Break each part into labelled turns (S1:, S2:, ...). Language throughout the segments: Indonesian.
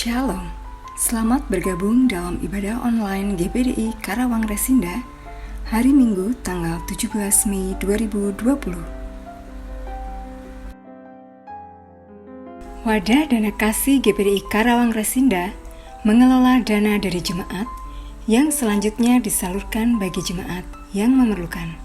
S1: Shalom, selamat bergabung dalam ibadah online GPDI Karawang Resinda hari Minggu tanggal 17 Mei 2020. Wadah Dana Kasih GPDI Karawang Resinda mengelola dana dari jemaat yang selanjutnya disalurkan bagi jemaat yang memerlukan.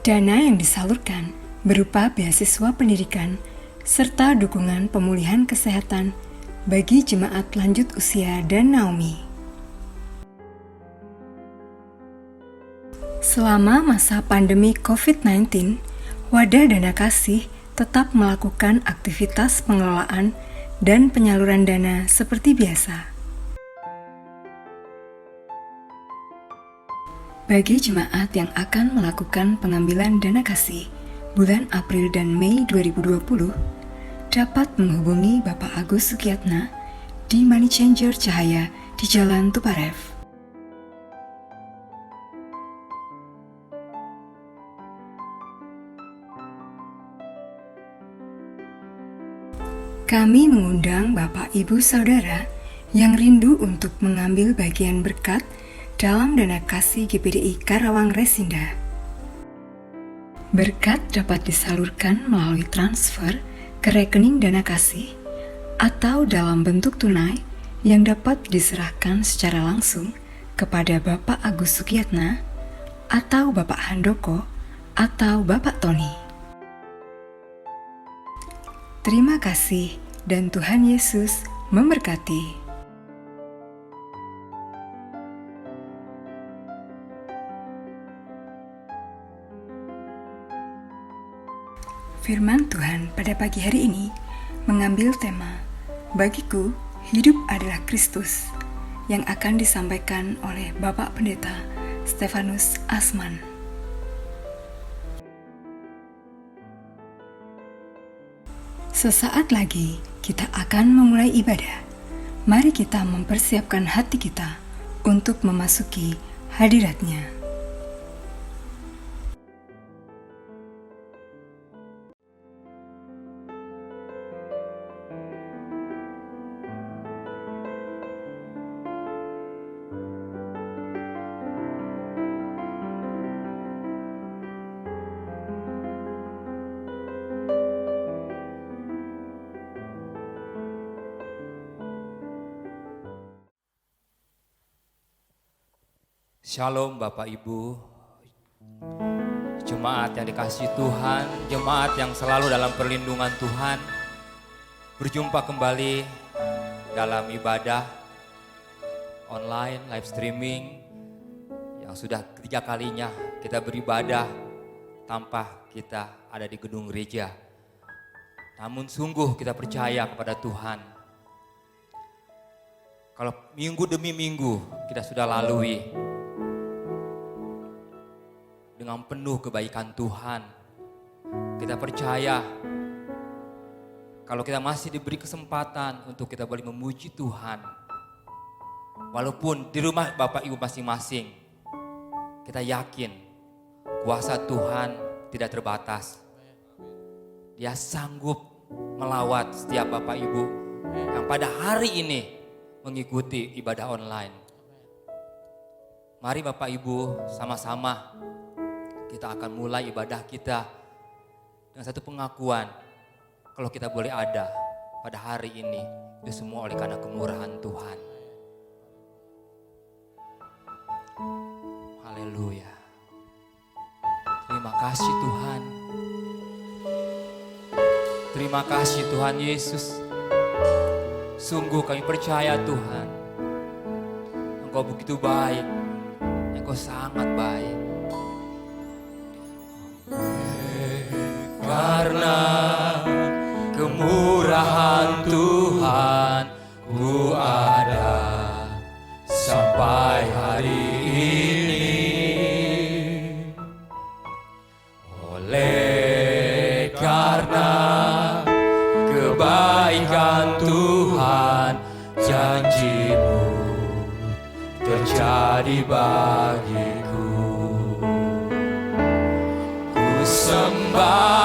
S1: Dana yang disalurkan berupa beasiswa pendidikan serta dukungan pemulihan kesehatan bagi jemaat lanjut usia dan Naomi. Selama masa pandemi COVID-19, Wadah Dana Kasih tetap melakukan aktivitas pengelolaan dan penyaluran dana seperti biasa. Bagi jemaat yang akan melakukan pengambilan dana kasih bulan April dan Mei 2020, dapat menghubungi Bapak Agus Sukiyatna di Money Changer Cahaya di Jalan Tuparev. Kami mengundang Bapak Ibu Saudara yang rindu untuk mengambil bagian berkat dalam dana kasih GPDI Karawang Resinda. Berkat dapat disalurkan melalui transfer ke rekening dana kasih atau dalam bentuk tunai yang dapat diserahkan secara langsung kepada Bapak Agus Sukiyatna atau Bapak Handoko atau Bapak Tony. Terima kasih dan Tuhan Yesus memberkati. Firman Tuhan pada pagi hari ini mengambil tema Bagiku Hidup adalah Kristus yang akan disampaikan oleh Bapak Pendeta Stefanus Asman. Sesaat lagi kita akan memulai ibadah. Mari kita mempersiapkan hati kita untuk memasuki hadirat-Nya.
S2: Shalom Bapak Ibu, jemaat yang dikasihi Tuhan, jemaat yang selalu dalam perlindungan Tuhan. Berjumpa kembali dalam ibadah online, live streaming yang sudah ketiga kalinya kita beribadah tanpa kita ada di gedung gereja. Namun sungguh kita percaya kepada Tuhan. Kalau minggu demi minggu kita sudah lalui dengan penuh kebaikan Tuhan, kita percaya kalau kita masih diberi kesempatan untuk kita boleh memuji Tuhan, walaupun di rumah Bapak Ibu masing-masing, kita yakin kuasa Tuhan tidak terbatas. Dia sanggup melawat setiap Bapak Ibu yang pada hari ini mengikuti ibadah online. Mari Bapak Ibu sama-sama kita akan mulai ibadah kita dengan satu pengakuan. Kalau kita boleh ada pada hari ini, itu semua oleh karena kemurahan Tuhan. Haleluya. Terima kasih Tuhan. Terima kasih Tuhan Yesus. Sungguh kami percaya Tuhan, Engkau begitu baik, Engkau sangat baik. Karena kemurahan Tuhan, ku ada sampai hari ini. Oleh karena kebaikan Tuhan, janji-Mu terjadi bagiku. Ku sembah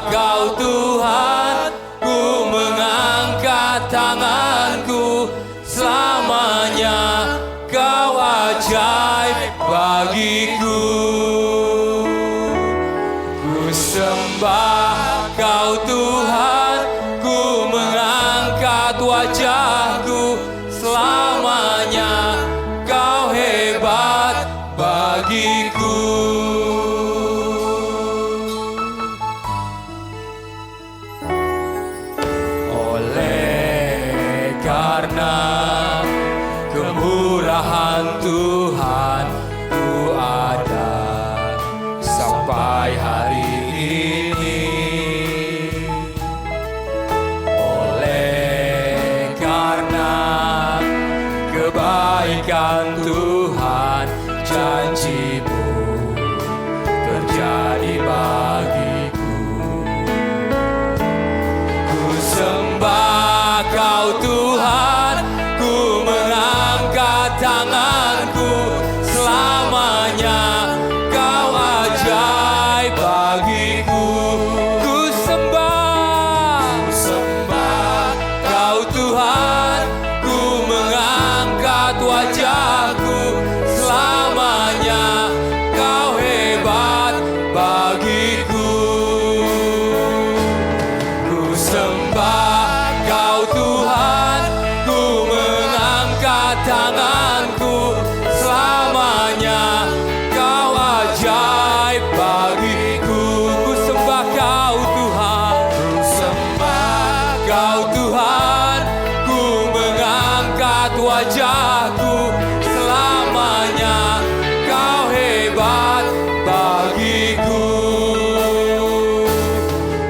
S2: Kau Tuhan, ku mengangkat tanganku, selamanya Kau ajaib bagiku. Ku sembah Kau Tuhan, ku mengangkat wajahku, selamanya Kau hebat bagiku. Oleh karena kemurahan Tuhan, ku ada sampai hari ini. Oleh karena kebaikan Tuhan, janji-Mu terjadi bagiku. Ku sembah Kau Tuhan, ku mengangkat tanganku, selamanya Kau ajaib bagiku. Ku sembah Kau Tuhan, ku mengangkat wajahku, selamanya Kau hebat bagiku. Ku sembah Kau Tuhan, ku mengangkat tanganku, selamanya Kau ajaib bagiku. Ku sembah Kau Tuhan, ku sembah Kau Tuhan, ku mengangkat wajahku, selamanya Kau hebat bagiku.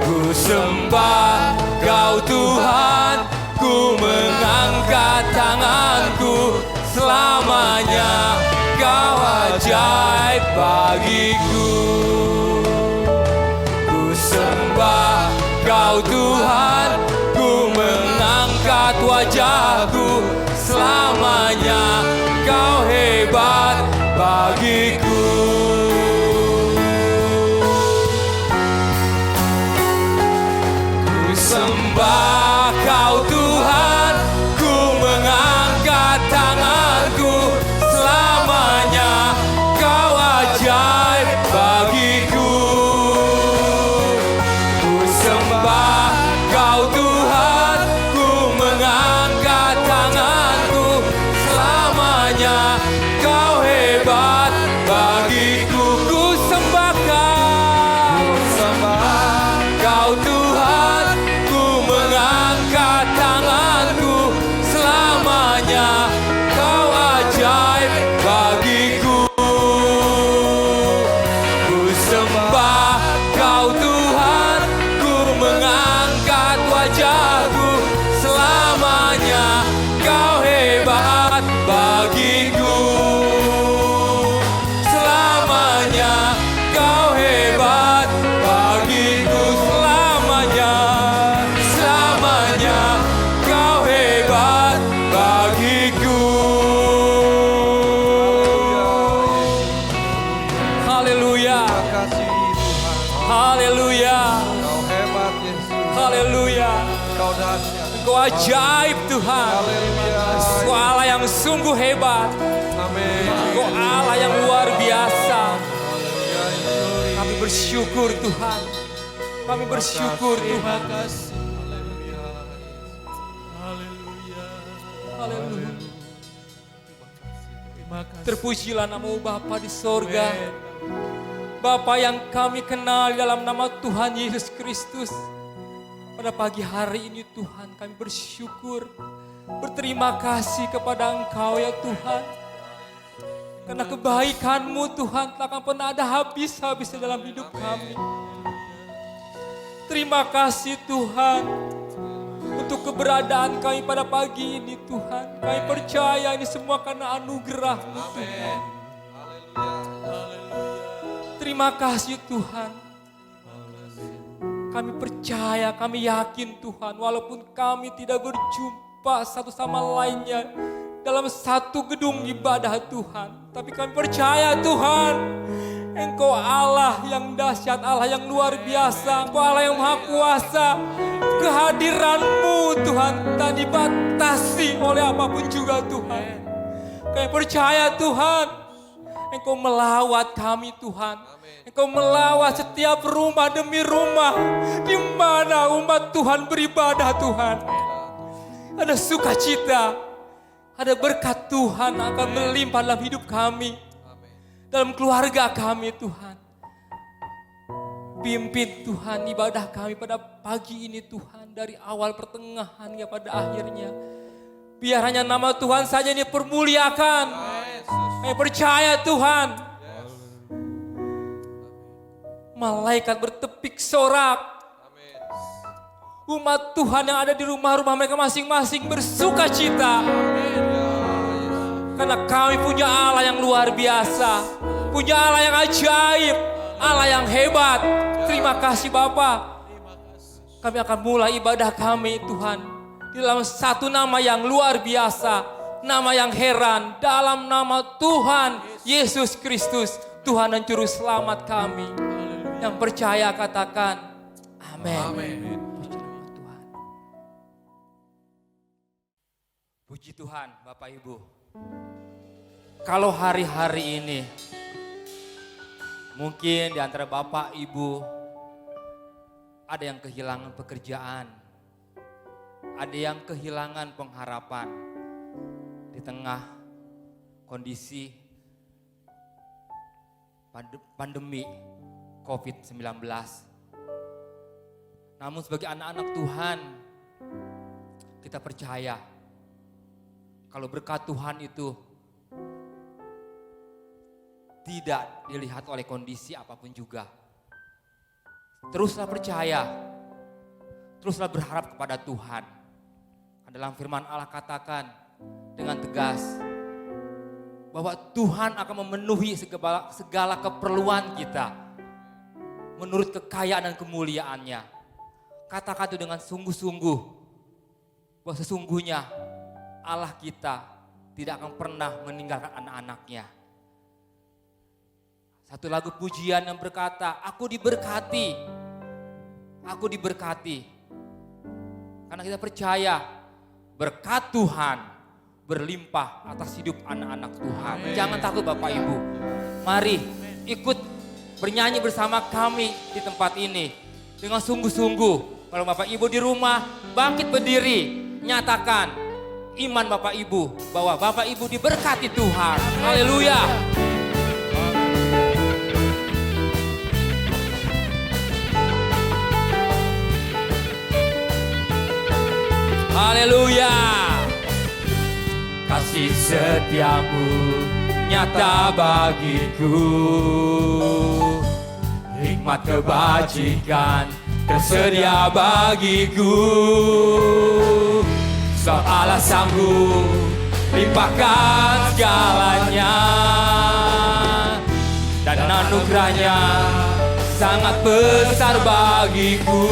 S2: Ku sembah Kau Tuhan, ku mengangkat tanganku, selamanya Kau ajaib bagiku. Ku sembah Kau Tuhan, ku mengangkat wajahku, selamanya Kau hebat bagiku. Ku sembah Kau Tuhan, ku mengangkat tanganku, selamanya Kau ajaib bagiku. Ku sembah Kau Tuhan, ku mengangkat tanganku, selamanya Kau hebat ajaib Tuhan. Engkau Allah yang sungguh hebat. Engkau Allah yang luar biasa. Kami bersyukur Tuhan. Kami bersyukur Tuhan. Haleluya. Terpujilah nama Bapa di sorga. Bapa yang kami kenal dalam nama Tuhan Yesus Kristus. Pada pagi hari ini Tuhan kami bersyukur. Berterima kasih kepada Engkau ya Tuhan. Karena kebaikan-Mu Tuhan tak akan pernah ada habis-habisnya dalam hidup kami. Terima kasih Tuhan. Untuk keberadaan kami pada pagi ini Tuhan. Kami percaya ini semua karena anugerah-Mu Tuhan. Terima kasih Tuhan. Kami percaya, kami yakin Tuhan. Walaupun kami tidak berjumpa satu sama lainnya dalam satu gedung ibadah Tuhan. Tapi kami percaya Tuhan. Engkau Allah yang dahsyat, Allah yang luar biasa. Engkau Allah yang maha kuasa. Kehadiran-Mu Tuhan tak dibatasi oleh apapun juga Tuhan. Kami percaya Tuhan, Engkau melawat kami Tuhan. Engkau melawat setiap rumah demi rumah di mana umat Tuhan beribadah Tuhan. Ada sukacita, ada berkat Tuhan akan melimpah dalam hidup kami. Dalam keluarga kami Tuhan. Pimpin Tuhan ibadah kami pada pagi ini Tuhan. Dari awal pertengahannya pada akhirnya. Biar hanya nama Tuhan saja ini permuliakan. Kami percaya Tuhan. Malaikat bertepik sorak. Umat Tuhan yang ada di rumah-rumah mereka masing-masing bersuka cita. Karena kami punya Allah yang luar biasa. Punya Allah yang ajaib. Allah yang hebat. Terima kasih Bapa. Kami akan mulai ibadah kami Tuhan. Di dalam satu nama yang luar biasa. Nama yang heran. Dalam nama Tuhan Yesus Kristus. Tuhan dan Juru Selamat kami. Yang percaya katakan amin. Amin. Puji Tuhan Bapak Ibu. Kalau hari-hari ini mungkin di antara Bapak Ibu ada yang kehilangan pekerjaan, ada yang kehilangan pengharapan di tengah kondisi pandemi COVID-19. Namun sebagai anak-anak Tuhan, kita percaya kalau berkat Tuhan itu tidak dilihat oleh kondisi apapun juga. Teruslah percaya, teruslah berharap kepada Tuhan. Dalam firman Allah katakan dengan tegas bahwa Tuhan akan memenuhi segala keperluan kita menurut kekayaan dan kemuliaannya. Katakan itu dengan sungguh-sungguh bahwa sesungguhnya Allah kita tidak akan pernah meninggalkan anak-anaknya. Satu lagu pujian yang berkata, aku diberkati. Aku diberkati. Karena kita percaya berkat Tuhan berlimpah atas hidup anak-anak Tuhan. Amen. Jangan takut Bapak Ibu. Mari ikut bernyanyi bersama kami di tempat ini. Dengan sungguh-sungguh. Kalau Bapak Ibu di rumah bangkit berdiri. Nyatakan iman Bapak Ibu bahwa Bapak Ibu diberkati Tuhan. Haleluya. Haleluya. Kasih setiamu nyata bagiku. Hikmat kebajikan tersedia bagiku. Sebab Allah sanggup limpahkan segalanya. Dan anugerahnya sangat besar bagiku.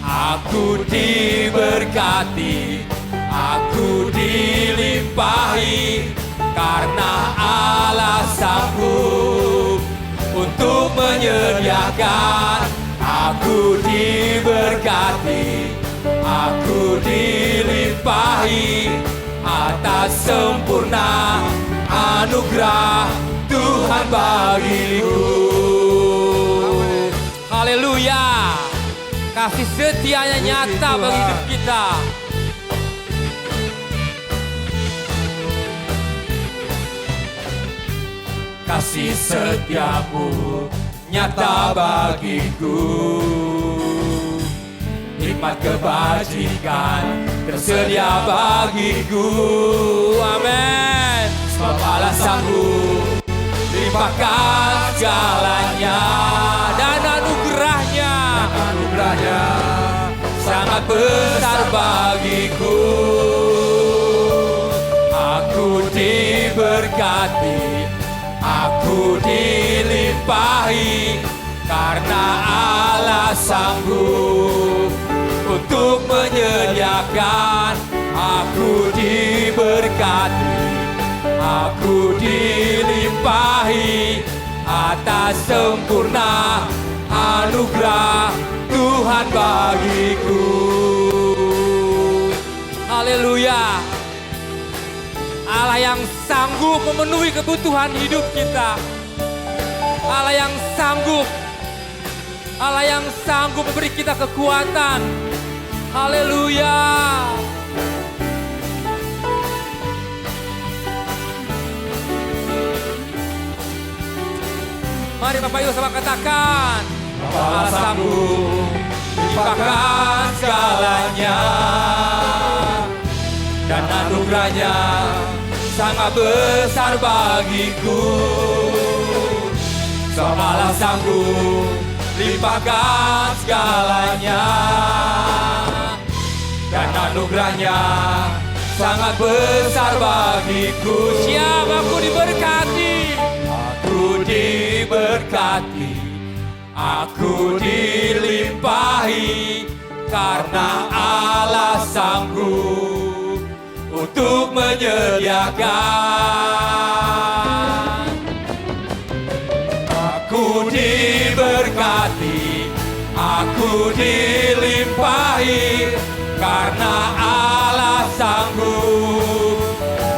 S2: Aku diberkati, aku dilimpahi, karena Allah sanggup untuk menyediakan. Aku diberkati, Aku dilimpahi atas sempurna anugerah Tuhan bagiku. Haleluya. Kasih setianya nyata bagi hidup kita. Kasih setiamu nyata bagiku. Hikmat kebajikan tersedia bagiku. Amin. Sebab Allah sanggup limpahkan segalanya, dan anugerahnya sangat besar bagiku. Aku diberkati, aku dilimpahi, karena Allah sanggup untuk menyediakan. Aku diberkati, aku dilimpahi atas sempurna anugerah Tuhan bagiku. Haleluya. Allah yang sanggup memenuhi kebutuhan hidup kita. Allah yang sanggup. Allah yang sanggup memberi kita kekuatan. Haleluya. Mari Bapak Ibu sama katakan, Allah sanggup limpahkan segalanya, dan anugerahnya sangat besar bagiku. Sebab Allah sanggup limpahkan segalanya, dan anugerahnya sangat besar bagiku. Siap, aku diberkati. Aku diberkati, aku dilimpahi, karena Allah sanggup untuk menyediakan. Aku diberkati, aku dilimpahi, karena Allah sanggup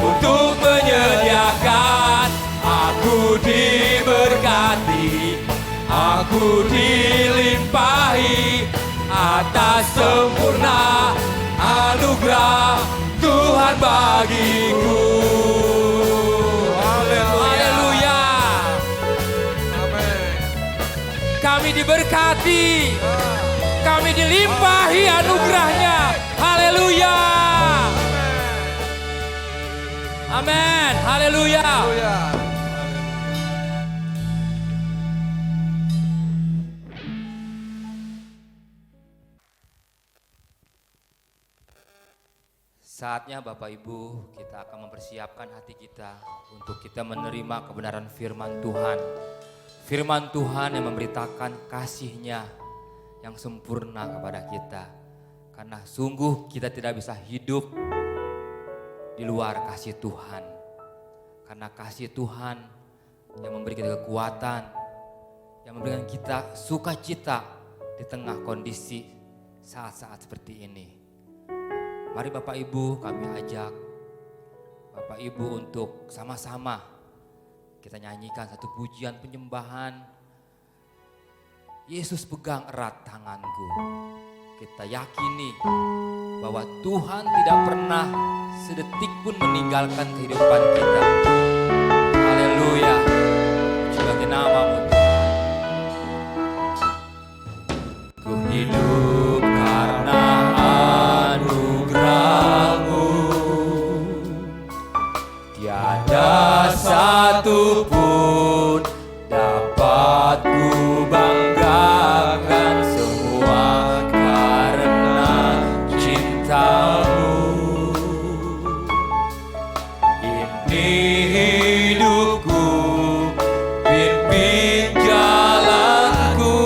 S2: untuk menyediakan. Aku diberkati, aku dilimpahi atas sempurna anugerah Tuhan bagiku. Haleluya. Kami diberkati, kami dilimpahi anugerahnya. Haleluya. Amin. Haleluya. Saatnya Bapak Ibu, kita akan mempersiapkan hati kita untuk kita menerima kebenaran firman Tuhan. Firman Tuhan yang memberitakan kasih-Nya yang sempurna kepada kita. Karena sungguh kita tidak bisa hidup di luar kasih Tuhan. Karena kasih Tuhan yang memberi kita kekuatan, yang memberikan kita sukacita di tengah kondisi saat-saat seperti ini. Mari Bapak Ibu, kami ajak Bapak Ibu untuk sama-sama kita nyanyikan satu pujian penyembahan. Yesus pegang erat tanganku. Kita yakini bahwa Tuhan tidak pernah sedetik pun meninggalkan kehidupan kita. Haleluya. Puji bagi nama-Mu Tuhan. Ku hidup karena anugerah-Mu. Tiada satu pun dapat ku banggakan, semua karena cinta-Mu. Ini hidupku, pimpin jalanku,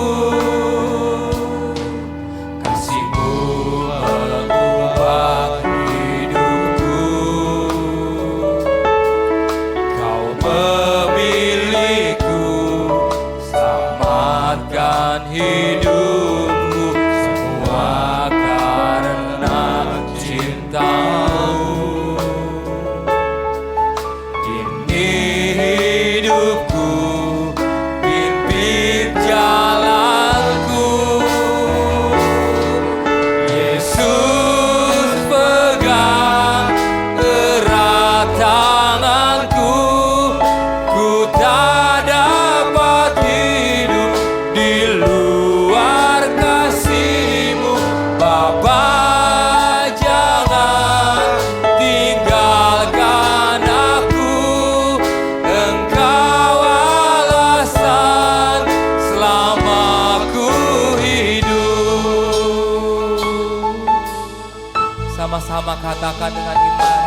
S2: bersama-sama katakan dengan iman.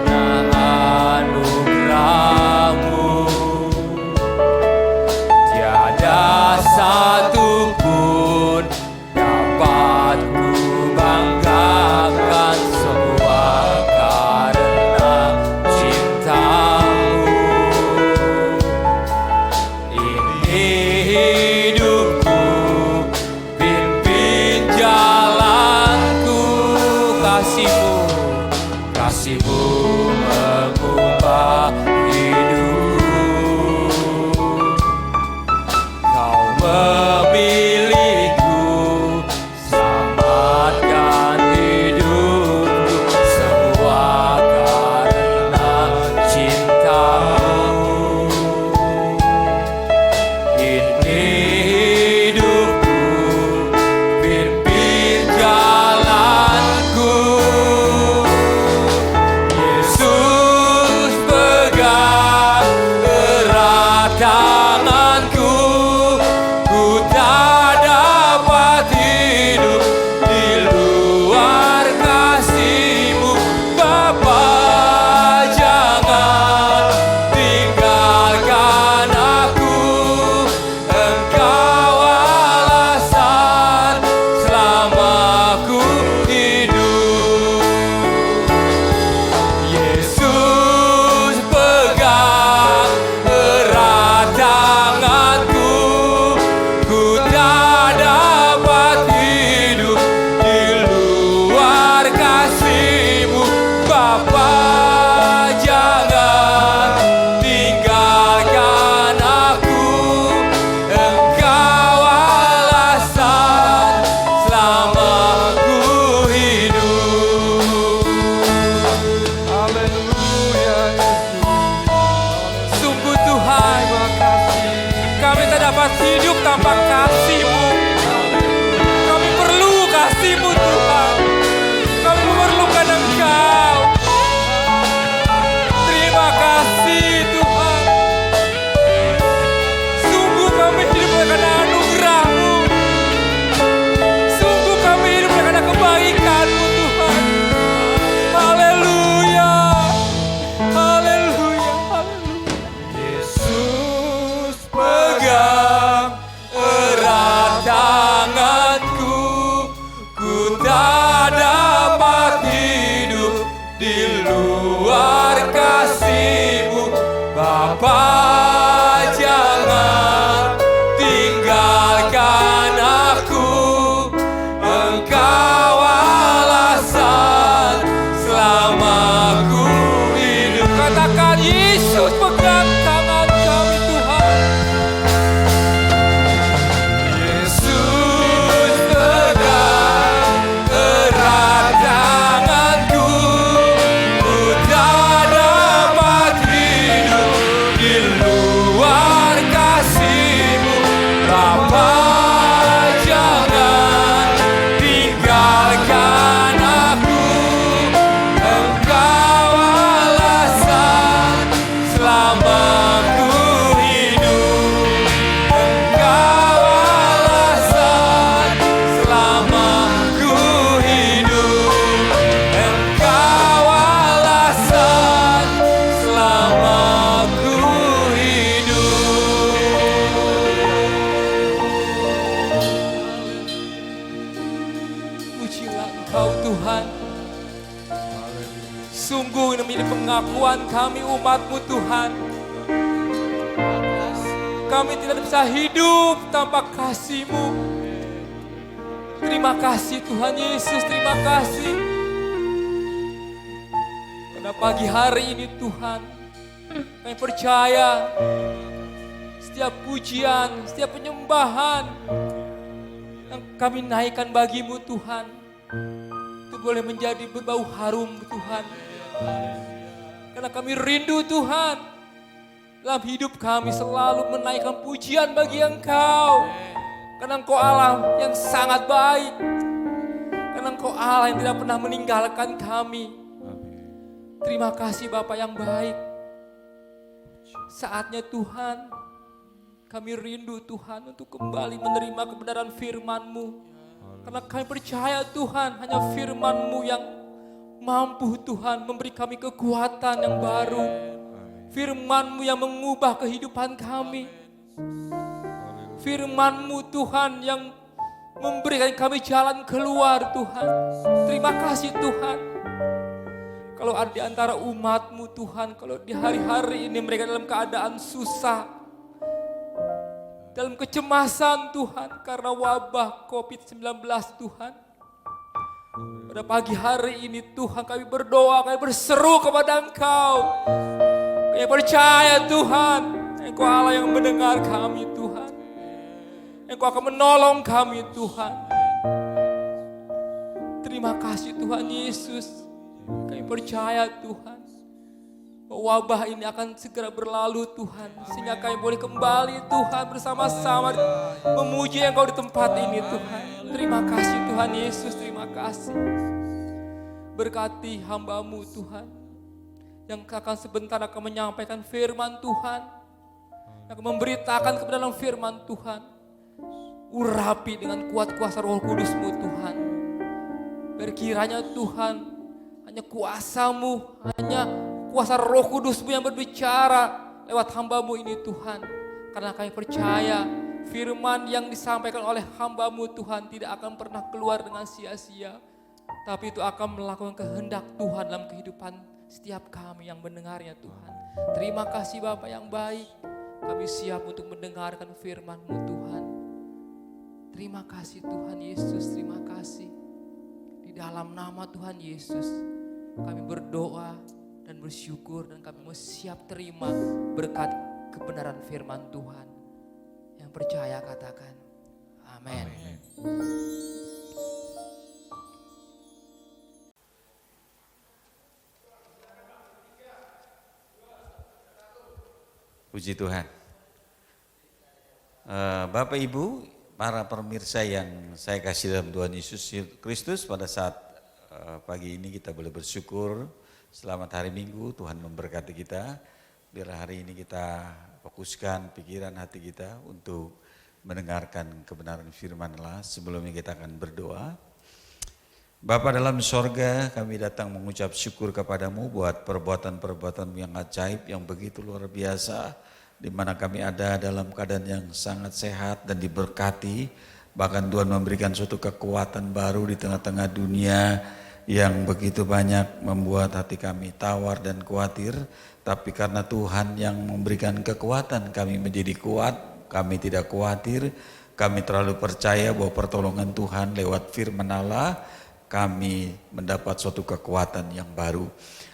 S2: Karena anugerah-Mu tiada satu pun dapat ku banggakan, semua karena cinta-Mu. Ini hidupku, pimpin jalanku, kasih-Mu, kasih-Mu mengubah hidupku. Kau memilihku, selamatkan hidupku, semua karena cinta-Mu. Ini hidupku, pimpin jalanku. Yesus pegang erat tanganku, ku tak dapat hidup di luar kasih-Mu. Bapa, jangan tinggalkan aku, Engkau alasan selama ku hidup. Yesus pegang erat tanganku, ku tak dapat hidup di luar kasih-Mu. Bapa, jangan tinggalkan aku, Engkau alasan selama ku hidup. Haleluya Yesus. Sungguh Tuhan, kami tak dapat hidup tanpa kasih-Mu. Kami perlu kasih-Mu Tuhan. Kami memerlukan Engkau. Terima kasih Tuhan. Sungguh kami hidup karena anugerah-Mu. Sungguh kami hidup karena kebaikan-Mu Tuhan. Haleluya. Haleluya. Haleluya. Yesus pegang erat tanganku, ku tak dapat hidup di luar kasih-Mu. Bapa, jangan tinggalkan aku, Engkau alasan selama ku hidup. Katakan, Yesus pegang tangan kami Tuhan. Yesus pegang erat tanganku, ku tak dapat hidup di luar kasih-Mu. Bapa, jangan tinggalkan aku, Engkau alasan selama ku hidup. Engkau alasan selama ku hidup. Engkau alasan selama ku hidup. Pujilah Engkau Tuhan. Sungguh demi pengakuan kami umat-Mu Tuhan. Kami tidak bisa hidup tanpa kasih-Mu. Terima kasih Tuhan Yesus, terima kasih. Pada pagi hari ini Tuhan, kami percaya setiap pujian, setiap penyembahan yang kami naikkan bagi-Mu Tuhan, itu boleh menjadi berbau harum Tuhan. Karena kami rindu Tuhan, dalam hidup kami selalu menaikkan pujian bagi Engkau. Karena Engkau Allah yang sangat baik. Karena Engkau Allah yang tidak pernah meninggalkan kami. Terima kasih Bapa yang baik. Saatnya Tuhan, kami rindu Tuhan untuk kembali menerima kebenaran firman-Mu. Karena kami percaya Tuhan, hanya firman-Mu yang mampu Tuhan memberi kami kekuatan yang baru. Firman-Mu yang mengubah kehidupan kami. Firman-Mu Tuhan yang memberikan kami jalan keluar Tuhan. Terima kasih Tuhan. Kalau ada di antara umat-Mu Tuhan, kalau di hari-hari ini mereka dalam keadaan susah, dalam kecemasan Tuhan karena wabah COVID-19 Tuhan. Pada pagi hari ini Tuhan kami berdoa, kami berseru kepada Engkau. Kami percaya Tuhan, Engkau Allah yang mendengar kami Tuhan. Engkau akan menolong kami Tuhan. Terima kasih Tuhan Yesus. Kami percaya Tuhan, wabah ini akan segera berlalu Tuhan, sehingga kami boleh kembali Tuhan bersama-sama memuji Engkau di tempat ini Tuhan. Terima kasih Tuhan Yesus, terima kasih. Berkati hamba-Mu Tuhan, yang akan sebentar akan menyampaikan firman Tuhan, yang akan memberitakan kepada dalam firman Tuhan. Urapi dengan kuat kuasa Roh Kudus-Mu Tuhan. Berkiranya Tuhan, hanya kuasa-Mu, hanya kuasa Roh Kudus-Mu yang berbicara lewat hamba-Mu ini Tuhan. Karena kami percaya firman yang disampaikan oleh hamba-Mu Tuhan tidak akan pernah keluar dengan sia-sia. Tapi itu akan melakukan kehendak Tuhan dalam kehidupan setiap kami yang mendengarnya Tuhan. Terima kasih Bapa yang baik. Kami siap untuk mendengarkan firman-Mu Tuhan. Terima kasih Tuhan Yesus, terima kasih. Di dalam nama Tuhan Yesus kami berdoa dan bersyukur, dan kami mau siap terima berkat kebenaran firman Tuhan. Yang percaya katakan amin.
S3: Puji Tuhan. Bapak Ibu, para pemirsa yang saya kasih dalam Tuhan Yesus Kristus, pada saat pagi ini kita boleh bersyukur. Selamat hari Minggu, Tuhan memberkati kita. Biar hari ini kita fokuskan pikiran hati kita untuk mendengarkan kebenaran firman Allah. Sebelumnya kita akan berdoa. Bapa dalam sorga, kami datang mengucap syukur kepadamu buat perbuatan-perbuatan yang ajaib, yang begitu luar biasa, di mana kami ada dalam keadaan yang sangat sehat dan diberkati. Bahkan Tuhan memberikan suatu kekuatan baru di tengah-tengah dunia yang begitu banyak membuat hati kami tawar dan khawatir. Tapi karena Tuhan yang memberikan kekuatan, kami menjadi kuat, kami tidak khawatir. Kami terlalu percaya bahwa pertolongan Tuhan lewat firman Allah, kami mendapat suatu kekuatan yang baru.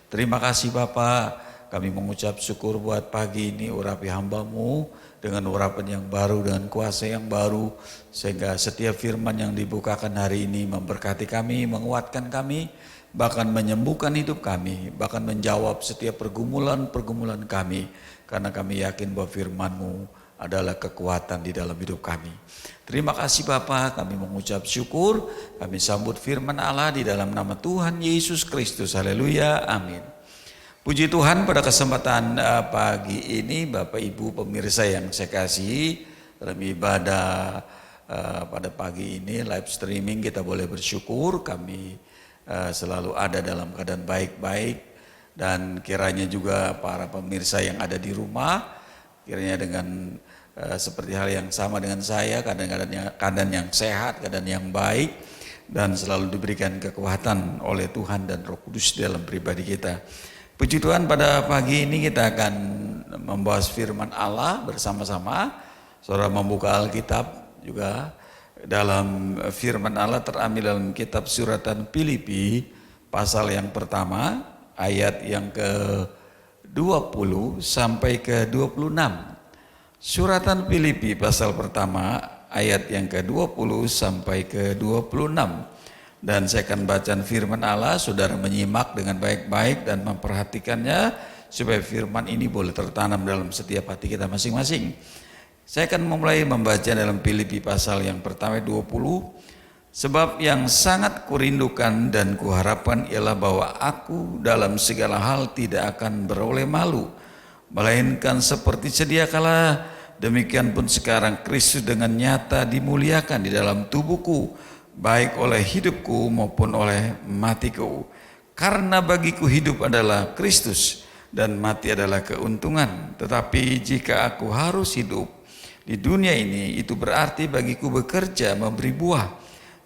S3: Terima kasih Bapa, kami mengucap syukur buat pagi ini, urapi hamba-Mu dengan urapan yang baru, dengan kuasa yang baru, sehingga setiap firman yang dibukakan hari ini memberkati kami, menguatkan kami, bahkan menyembuhkan hidup kami, bahkan menjawab setiap pergumulan-pergumulan kami, karena kami yakin bahwa firman-Mu adalah kekuatan di dalam hidup kami. Terima kasih Bapa, kami mengucap syukur, kami sambut firman Allah di dalam nama Tuhan Yesus Kristus. Haleluya, amin. Puji Tuhan, pada kesempatan pagi ini Bapak Ibu pemirsa yang saya kasihi, dalam ibadah pada pagi ini live streaming kita boleh bersyukur, kami selalu ada dalam keadaan baik-baik, dan kiranya juga para pemirsa yang ada di rumah, kiranya dengan seperti hal yang sama dengan saya, keadaan yang sehat, keadaan yang baik, dan selalu diberikan kekuatan oleh Tuhan dan Roh Kudus dalam pribadi kita. Puji Tuhan, pada pagi ini kita akan membahas firman Allah bersama-sama. Saudara membuka Alkitab juga, dalam firman Allah terambil dalam kitab suratan Filipi pasal yang pertama ayat yang ke-20 sampai ke-26. Suratan Filipi pasal pertama ayat yang ke-20 sampai ke-26. Dan saya akan baca firman Allah, saudara menyimak dengan baik-baik dan memperhatikannya supaya firman ini boleh tertanam dalam setiap hati kita masing-masing. Saya akan memulai membaca dalam Filipi pasal yang pertama 20. Sebab yang sangat kurindukan dan kuharapkan ialah bahwa aku dalam segala hal tidak akan beroleh malu, melainkan seperti sedia kala, demikian pun sekarang Kristus dengan nyata dimuliakan di dalam tubuhku, baik oleh hidupku maupun oleh matiku. Karena bagiku hidup adalah Kristus dan mati adalah keuntungan. Tetapi jika aku harus hidup di dunia ini, itu berarti bagiku bekerja memberi buah.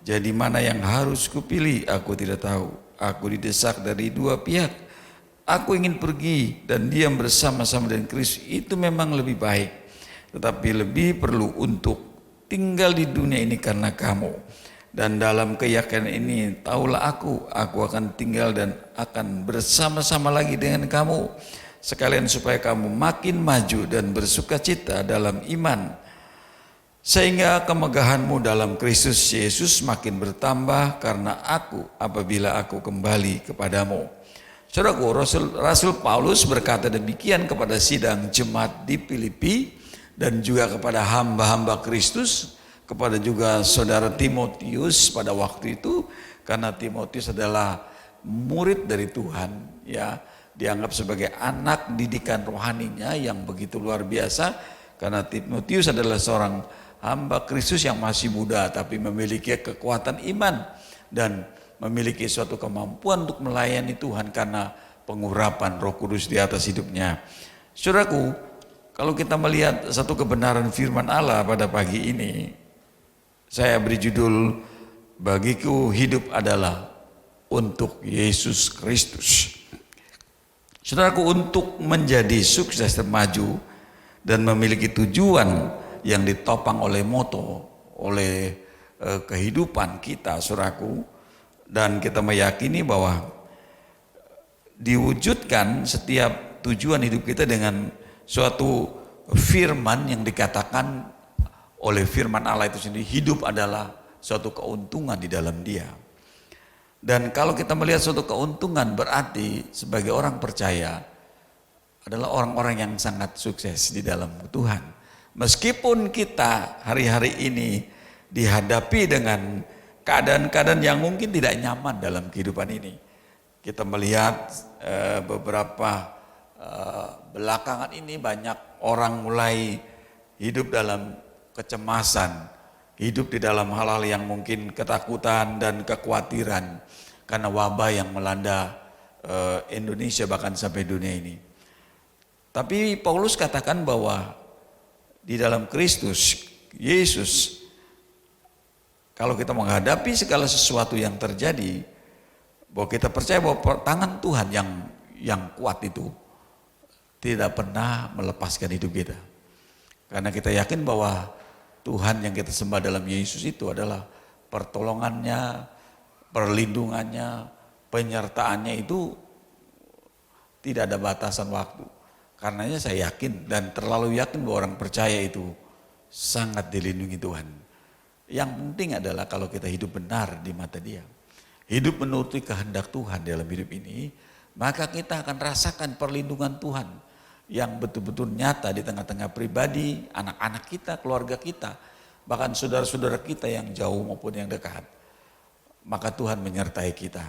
S3: Jadi mana yang harus kupilih, aku tidak tahu. Aku didesak dari dua pihak. Aku ingin pergi dan diam bersama-sama dengan Kristus, itu memang lebih baik. Tetapi lebih perlu untuk tinggal di dunia ini karena kamu. Dan dalam keyakinan ini, taulah aku akan tinggal dan akan bersama-sama lagi dengan kamu. Sekalian supaya kamu makin maju dan bersukacita dalam iman. Sehingga kemegahanmu dalam Kristus Yesus makin bertambah karena aku apabila aku kembali kepadamu. Saudaraku, Rasul Paulus berkata demikian kepada sidang jemaat di Filipi dan juga kepada hamba-hamba Kristus, kepada juga saudara Timotius pada waktu itu, karena Timotius adalah murid dari Tuhan, ya, dianggap sebagai anak didikan rohaninya yang begitu luar biasa, karena Timotius adalah seorang hamba Kristus yang masih muda tapi memiliki kekuatan iman dan memiliki suatu kemampuan untuk melayani Tuhan karena pengurapan Roh Kudus di atas hidupnya. Saudaraku, kalau kita melihat satu kebenaran firman Allah pada pagi ini, saya beri judul, bagiku hidup adalah untuk Yesus Kristus. Saudaraku, untuk menjadi sukses dan maju dan memiliki tujuan yang ditopang oleh moto, oleh kehidupan kita, saudaraku, dan kita meyakini bahwa diwujudkan setiap tujuan hidup kita dengan suatu firman yang dikatakan oleh firman Allah itu sendiri, hidup adalah suatu keuntungan di dalam dia. Dan kalau kita melihat suatu keuntungan, berarti sebagai orang percaya adalah orang-orang yang sangat sukses di dalam Tuhan. Meskipun kita hari-hari ini dihadapi dengan keadaan-keadaan yang mungkin tidak nyaman dalam kehidupan ini. Kita melihat beberapa belakangan ini banyak orang mulai hidup dalam kecemasan, hidup di dalam hal-hal yang mungkin ketakutan dan kekhawatiran karena wabah yang melanda Indonesia bahkan sampai dunia ini. Tapi Paulus katakan bahwa di dalam Kristus Yesus, kalau kita menghadapi segala sesuatu yang terjadi, bahwa kita percaya bahwa tangan Tuhan yang kuat itu tidak pernah melepaskan hidup kita. Karena kita yakin bahwa Tuhan yang kita sembah dalam Yesus itu adalah pertolongannya, perlindungannya, penyertaannya itu tidak ada batasan waktu. Karenanya saya yakin dan terlalu yakin bahwa orang percaya itu sangat dilindungi Tuhan. Yang penting adalah kalau kita hidup benar di mata Dia, hidup menuruti kehendak Tuhan dalam hidup ini, maka kita akan rasakan perlindungan Tuhan yang betul-betul nyata di tengah-tengah pribadi, anak-anak kita, keluarga kita, bahkan saudara-saudara kita yang jauh maupun yang dekat. Maka Tuhan menyertai kita.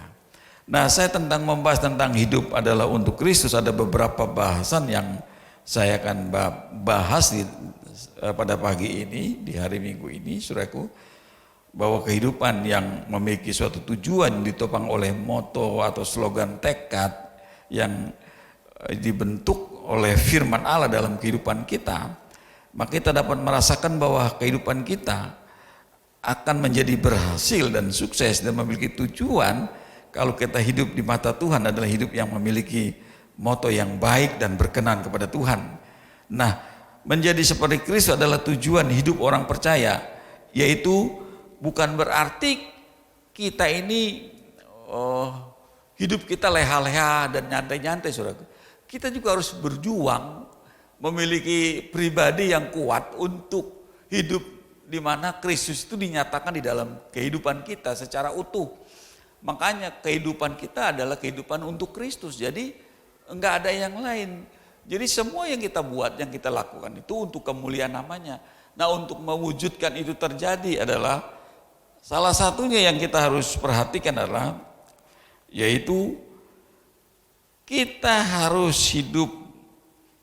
S3: Nah, saya membahas tentang hidup adalah untuk Kristus. Ada beberapa bahasan yang saya akan bahas pada pagi ini, di hari Minggu ini, saudaraku, bahwa kehidupan yang memiliki suatu tujuan ditopang oleh moto atau slogan tekad yang dibentuk oleh firman Allah dalam kehidupan kita, maka kita dapat merasakan bahwa kehidupan kita akan menjadi berhasil dan sukses dan memiliki tujuan kalau kita hidup di mata Tuhan adalah hidup yang memiliki moto yang baik dan berkenan kepada Tuhan. Nah, menjadi seperti Kristus adalah tujuan hidup orang percaya, yaitu bukan berarti kita ini hidup kita leha-leha dan nyantai-nyantai, saudara. Kita juga harus berjuang memiliki pribadi yang kuat untuk hidup di mana Kristus itu dinyatakan di dalam kehidupan kita secara utuh. Makanya kehidupan kita adalah kehidupan untuk Kristus. Jadi enggak ada yang lain. Jadi semua yang kita buat, yang kita lakukan itu untuk kemuliaan namanya. Nah, untuk mewujudkan itu terjadi adalah salah satunya yang kita harus perhatikan adalah yaitu kita harus hidup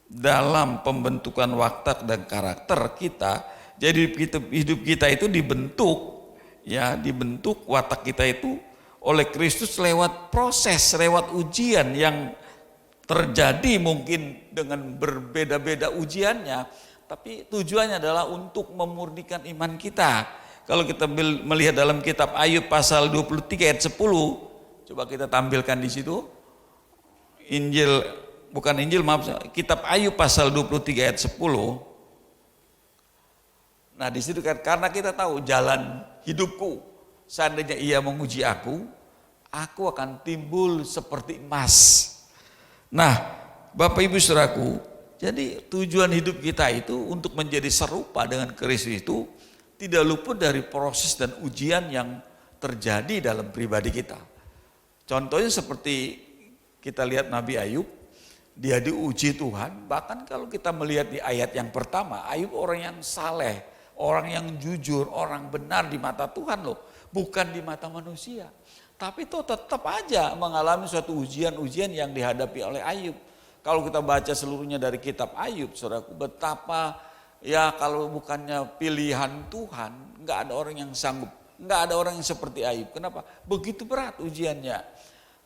S3: dalam pembentukan watak dan karakter kita. Jadi hidup kita itu dibentuk ya dibentuk watak kita itu oleh Kristus lewat proses, lewat ujian yang terjadi mungkin dengan berbeda-beda ujiannya, tapi tujuannya adalah untuk memurnikan iman kita. Kalau kita melihat dalam kitab Ayub pasal 23 ayat 10, coba kita tampilkan di situ. Kitab Ayub pasal 23 ayat 10. Nah di situ kan, karena kita tahu jalan hidupku, seandainya ia menguji aku akan timbul seperti emas. Nah Bapak Ibu Saudaraku, jadi tujuan hidup kita itu untuk menjadi serupa dengan Kristus itu tidak luput dari proses dan ujian yang terjadi dalam pribadi kita. Contohnya seperti kita lihat Nabi Ayub, dia diuji Tuhan. Bahkan kalau kita melihat di ayat yang pertama, Ayub orang yang saleh, orang yang jujur, orang benar di mata Tuhan loh, bukan di mata manusia. Tapi itu tetap aja mengalami suatu ujian-ujian yang dihadapi oleh Ayub. Kalau kita baca seluruhnya dari kitab Ayub, saudaraku, betapa ya kalau bukannya pilihan Tuhan, nggak ada orang yang sanggup, nggak ada orang yang seperti Ayub. Kenapa? Begitu berat ujiannya.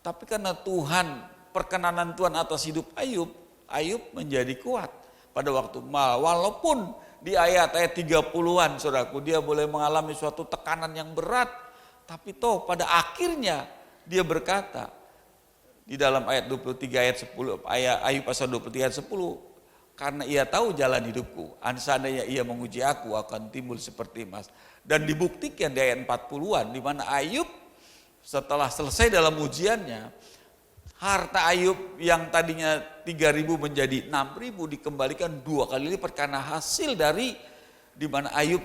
S3: Tapi karena Tuhan, perkenanan Tuhan atas hidup Ayub, Ayub menjadi kuat pada waktu walaupun di ayat-ayat 30-an, saudaraku, dia boleh mengalami suatu tekanan yang berat, tapi toh pada akhirnya dia berkata di dalam ayat 23 ayat 10, Ayub pasal 23 ayat 10, karena ia tahu jalan hidupku, seandainya ia menguji aku akan timbul seperti emas. Dan dibuktikan di ayat 40-an, di mana Ayub setelah selesai dalam ujiannya, harta Ayub yang tadinya 3.000 menjadi 6.000 dikembalikan 2 kali lipat karena hasil dari di mana Ayub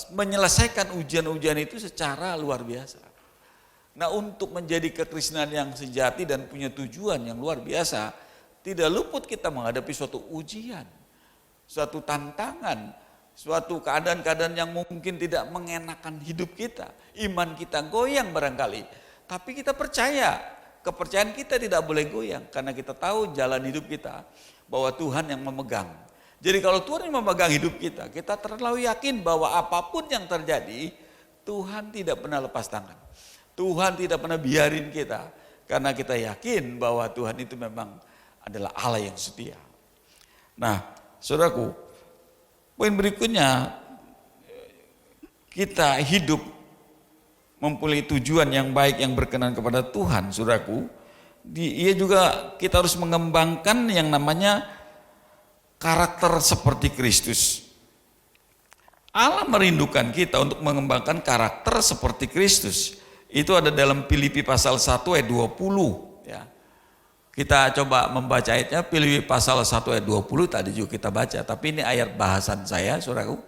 S3: menyelesaikan ujian-ujian itu secara luar biasa. Nah, untuk menjadi kekristenan yang sejati dan punya tujuan yang luar biasa, tidak luput kita menghadapi suatu ujian, suatu tantangan, suatu keadaan-keadaan yang mungkin tidak mengenakan hidup kita. Iman kita goyang barangkali, tapi kita percaya, kepercayaan kita tidak boleh goyang karena kita tahu jalan hidup kita bahwa Tuhan yang memegang. Jadi kalau Tuhan yang memegang hidup kita, kita terlalu yakin bahwa apapun yang terjadi, Tuhan tidak pernah lepas tangan. Tuhan tidak pernah biarin kita, karena kita yakin bahwa Tuhan itu memang adalah Allah yang setia. Nah, saudaraku, poin berikutnya, kita hidup mempunyai tujuan yang baik yang berkenan kepada Tuhan, saudaraku. Ia juga kita harus mengembangkan yang namanya karakter seperti Kristus. Allah merindukan kita untuk mengembangkan karakter seperti Kristus. Itu ada dalam Filipi pasal 1 ayat 20 ya. Kita coba membaca ayatnya, Filipi pasal 1 ayat 20 tadi juga kita baca, tapi ini ayat bahasan saya, saudaraku.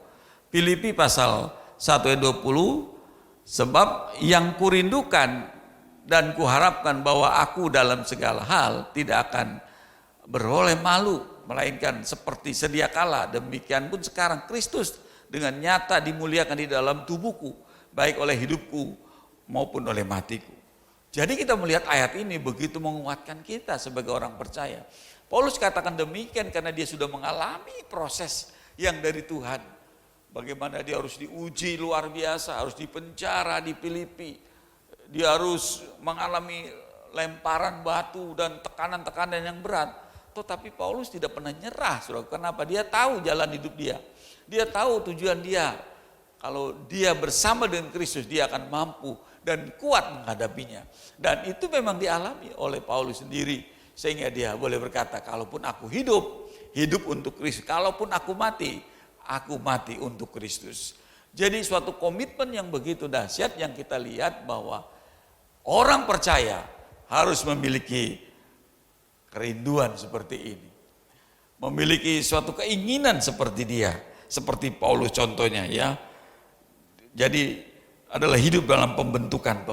S3: Filipi pasal 1 ayat 20, sebab yang kurindukan dan kuharapkan bahwa aku dalam segala hal tidak akan beroleh malu, melainkan seperti sedia kala, demikian pun sekarang Kristus dengan nyata dimuliakan di dalam tubuhku, baik oleh hidupku maupun oleh matiku. Jadi kita melihat ayat ini begitu menguatkan kita sebagai orang percaya. Paulus katakan demikian karena dia sudah mengalami proses yang dari Tuhan. Bagaimana dia harus diuji luar biasa, harus dipenjara di Filipi. Dia harus mengalami lemparan batu dan tekanan-tekanan yang berat. Tetapi Paulus tidak pernah nyerah, saudara. Kenapa? Dia tahu jalan hidup dia. Dia tahu tujuan dia. Kalau dia bersama dengan Kristus, dia akan mampu dan kuat menghadapinya. Dan itu memang dialami oleh Paulus sendiri. Sehingga dia boleh berkata, kalaupun aku hidup, hidup untuk Kristus. Kalaupun aku mati untuk Kristus. Jadi suatu komitmen yang begitu dahsyat yang kita lihat bahwa orang percaya harus memiliki kerinduan seperti ini. Memiliki suatu keinginan seperti dia. Seperti Paulus contohnya ya. Jadi adalah hidup dalam pembentukan.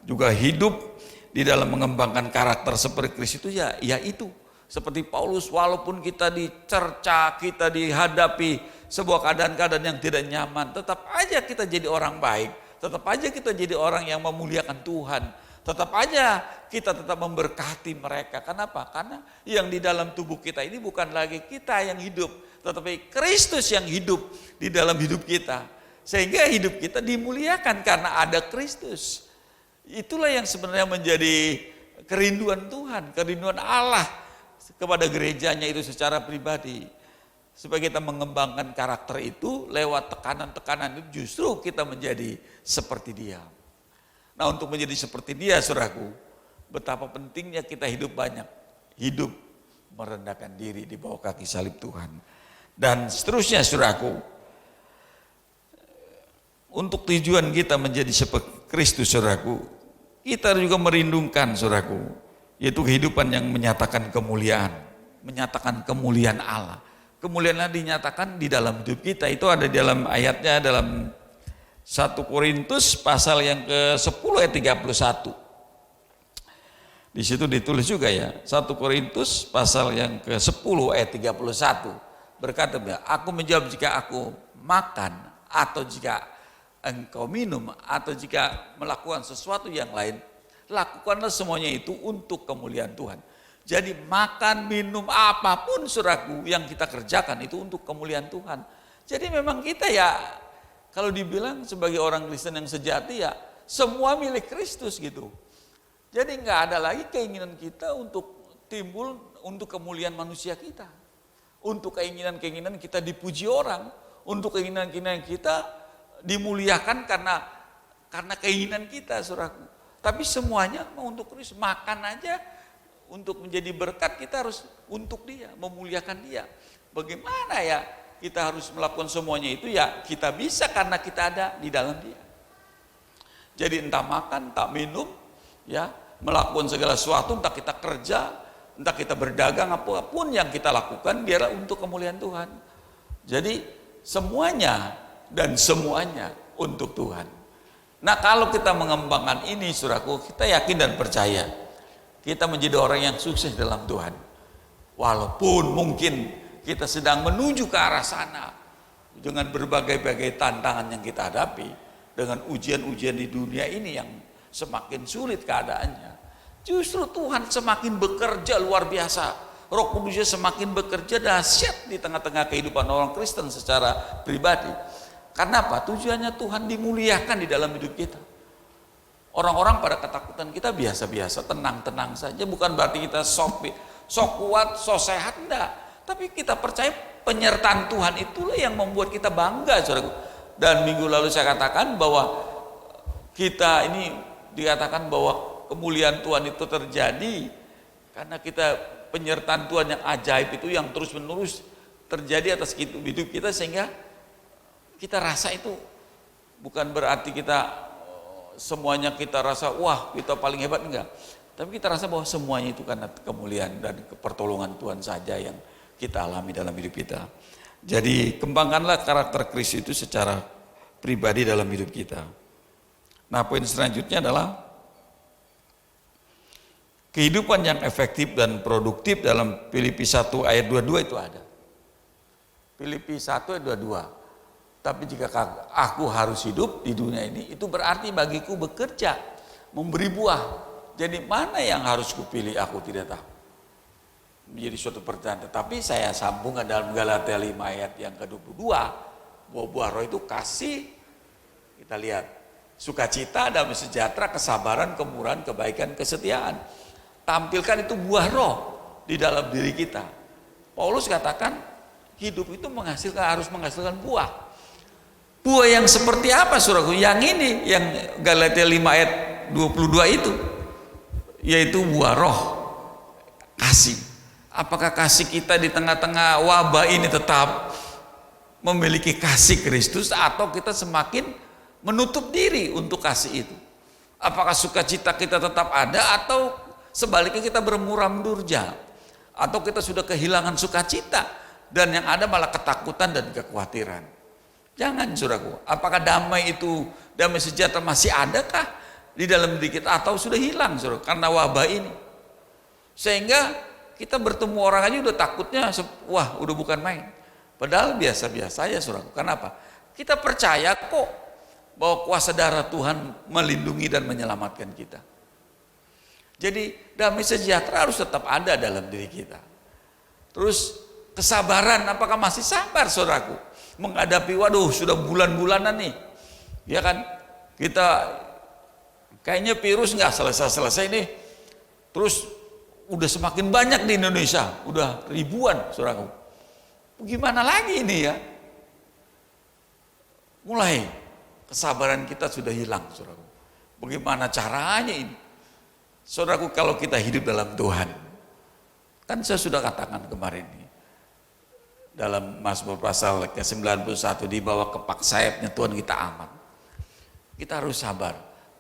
S3: Juga hidup di dalam mengembangkan karakter seperti Kristus itu ya itu. Seperti Paulus, walaupun kita dicerca, kita dihadapi sebuah keadaan-keadaan yang tidak nyaman, tetap aja kita jadi orang baik. Tetap aja kita jadi orang yang memuliakan Tuhan. Tetap aja kita tetap memberkati mereka. Kenapa? Karena yang di dalam tubuh kita ini bukan lagi kita yang hidup, tetapi Kristus yang hidup di dalam hidup kita. Sehingga hidup kita dimuliakan karena ada Kristus. Itulah yang sebenarnya menjadi kerinduan Tuhan, kerinduan Allah kepada gerejanya itu secara pribadi. Supaya kita mengembangkan karakter itu lewat tekanan-tekanan itu justru kita menjadi seperti Dia. Nah, untuk menjadi seperti Dia, saudaraku, betapa pentingnya kita hidup banyak. Hidup merendahkan diri di bawah kaki salib Tuhan. Dan seterusnya, saudaraku, untuk tujuan kita menjadi seperti Kristus, saudaraku, kita juga merindukan, saudaraku, yaitu kehidupan yang menyatakan kemuliaan Allah. Kemuliaan Allah dinyatakan di dalam hidup kita. Itu ada di dalam ayatnya dalam 1 Korintus pasal yang ke-10 ayat 31. Di situ ditulis juga ya, 1 Korintus pasal yang ke-10 ayat 31. Berkata, aku menjawab, jika aku makan atau jika engkau minum atau jika melakukan sesuatu yang lain, lakukanlah semuanya itu untuk kemuliaan Tuhan. Jadi makan, minum, apapun saudaraku yang kita kerjakan itu untuk kemuliaan Tuhan. Jadi memang kita ya, kalau dibilang sebagai orang Kristen yang sejati ya, semua milik Kristus gitu. Jadi nggak ada lagi keinginan kita untuk timbul untuk kemuliaan manusia kita. Untuk keinginan-keinginan kita dipuji orang, untuk keinginan-keinginan kita dimuliakan karena keinginan kita, saudaraku. Tapi semuanya mau untuk Kristus. Makan aja untuk menjadi berkat, kita harus untuk Dia, memuliakan Dia. Bagaimana ya kita harus melakukan semuanya itu? Ya kita bisa karena kita ada di dalam Dia. Jadi entah makan, entah minum, ya melakukan segala sesuatu, entah kita kerja, entah kita berdagang, apapun yang kita lakukan biarlah untuk kemuliaan Tuhan. Jadi semuanya dan semuanya untuk Tuhan. Nah, kalau kita mengembangkan ini, saudaraku, kita yakin dan percaya kita menjadi orang yang sukses dalam Tuhan. Walaupun mungkin kita sedang menuju ke arah sana dengan berbagai-bagai tantangan yang kita hadapi, dengan ujian-ujian di dunia ini yang semakin sulit keadaannya. Justru Tuhan semakin bekerja luar biasa. Roh Kudusnya semakin bekerja dahsyat di tengah-tengah kehidupan orang Kristen secara pribadi. Karena apa? Tujuannya Tuhan dimuliakan di dalam hidup kita. Orang-orang pada ketakutan kita biasa-biasa, tenang-tenang saja. Bukan berarti kita sok kuat, sok sehat, enggak. Tapi kita percaya penyertaan Tuhan itulah yang membuat kita bangga, saudaraku. Dan minggu lalu saya katakan bahwa kita ini dikatakan bahwa kemuliaan Tuhan itu terjadi karena kita penyertaan Tuhan yang ajaib itu yang terus-menerus terjadi atas hidup kita, sehingga kita rasa itu bukan berarti kita semuanya kita rasa wah kita paling hebat, enggak. Tapi kita rasa bahwa semuanya itu karena kemuliaan dan pertolongan Tuhan saja yang kita alami dalam hidup kita. Jadi kembangkanlah karakter Kristus itu secara pribadi dalam hidup kita. Nah, poin selanjutnya adalah kehidupan yang efektif dan produktif dalam Filipi 1 ayat 22 itu ada. Filipi 1 ayat 22. Tapi jika aku harus hidup di dunia ini, itu berarti bagiku bekerja, memberi buah. Jadi mana yang harus kupilih, aku tidak tahu. Menjadi suatu pertanyaan. Tetapi saya sambungkan dalam Galatia 5 ayat yang ke-22. Buah-buah roh itu kasih, kita lihat, sukacita, damai sejahtera, kesabaran, kemurahan, kebaikan, kesetiaan. Tampilkan itu buah roh di dalam diri kita. Paulus katakan hidup itu harus menghasilkan buah. Buah yang seperti apa, saudaraku? Yang ini, yang Galatia 5 ayat 22 itu, yaitu buah roh, kasih. Apakah kasih kita di tengah-tengah wabah ini tetap memiliki kasih Kristus, atau kita semakin menutup diri untuk kasih itu? Apakah sukacita kita tetap ada, atau sebaliknya kita bermuram durja, atau kita sudah kehilangan sukacita dan yang ada malah ketakutan dan kekhawatiran? Jangan, saudaraku. Apakah damai sejahtera masih adakah di dalam diri kita, atau sudah hilang, saudara, karena wabah ini? Sehingga kita bertemu orang aja udah takutnya, wah udah bukan main. Padahal biasa-biasa ya, saudaraku. Kenapa? Kita percaya kok bahwa kuasa darah Tuhan melindungi dan menyelamatkan kita. Jadi damai sejahtera harus tetap ada dalam diri kita. Terus kesabaran, apakah masih sabar, saudaraku? menghadapi, waduh sudah bulan-bulanan nih, ya kan, kita kayaknya virus nggak selesai-selesai nih, terus udah semakin banyak di Indonesia, udah ribuan, saudaraku. Gimana lagi ini ya? Mulai kesabaran kita sudah hilang, saudaraku. Bagaimana caranya ini? Saudaraku, kalau kita hidup dalam Tuhan, kan saya sudah katakan kemarin ini, dalam Mazmur pasal ke-91, di bawah kepak sayapnya Tuhan kita aman. Kita harus sabar,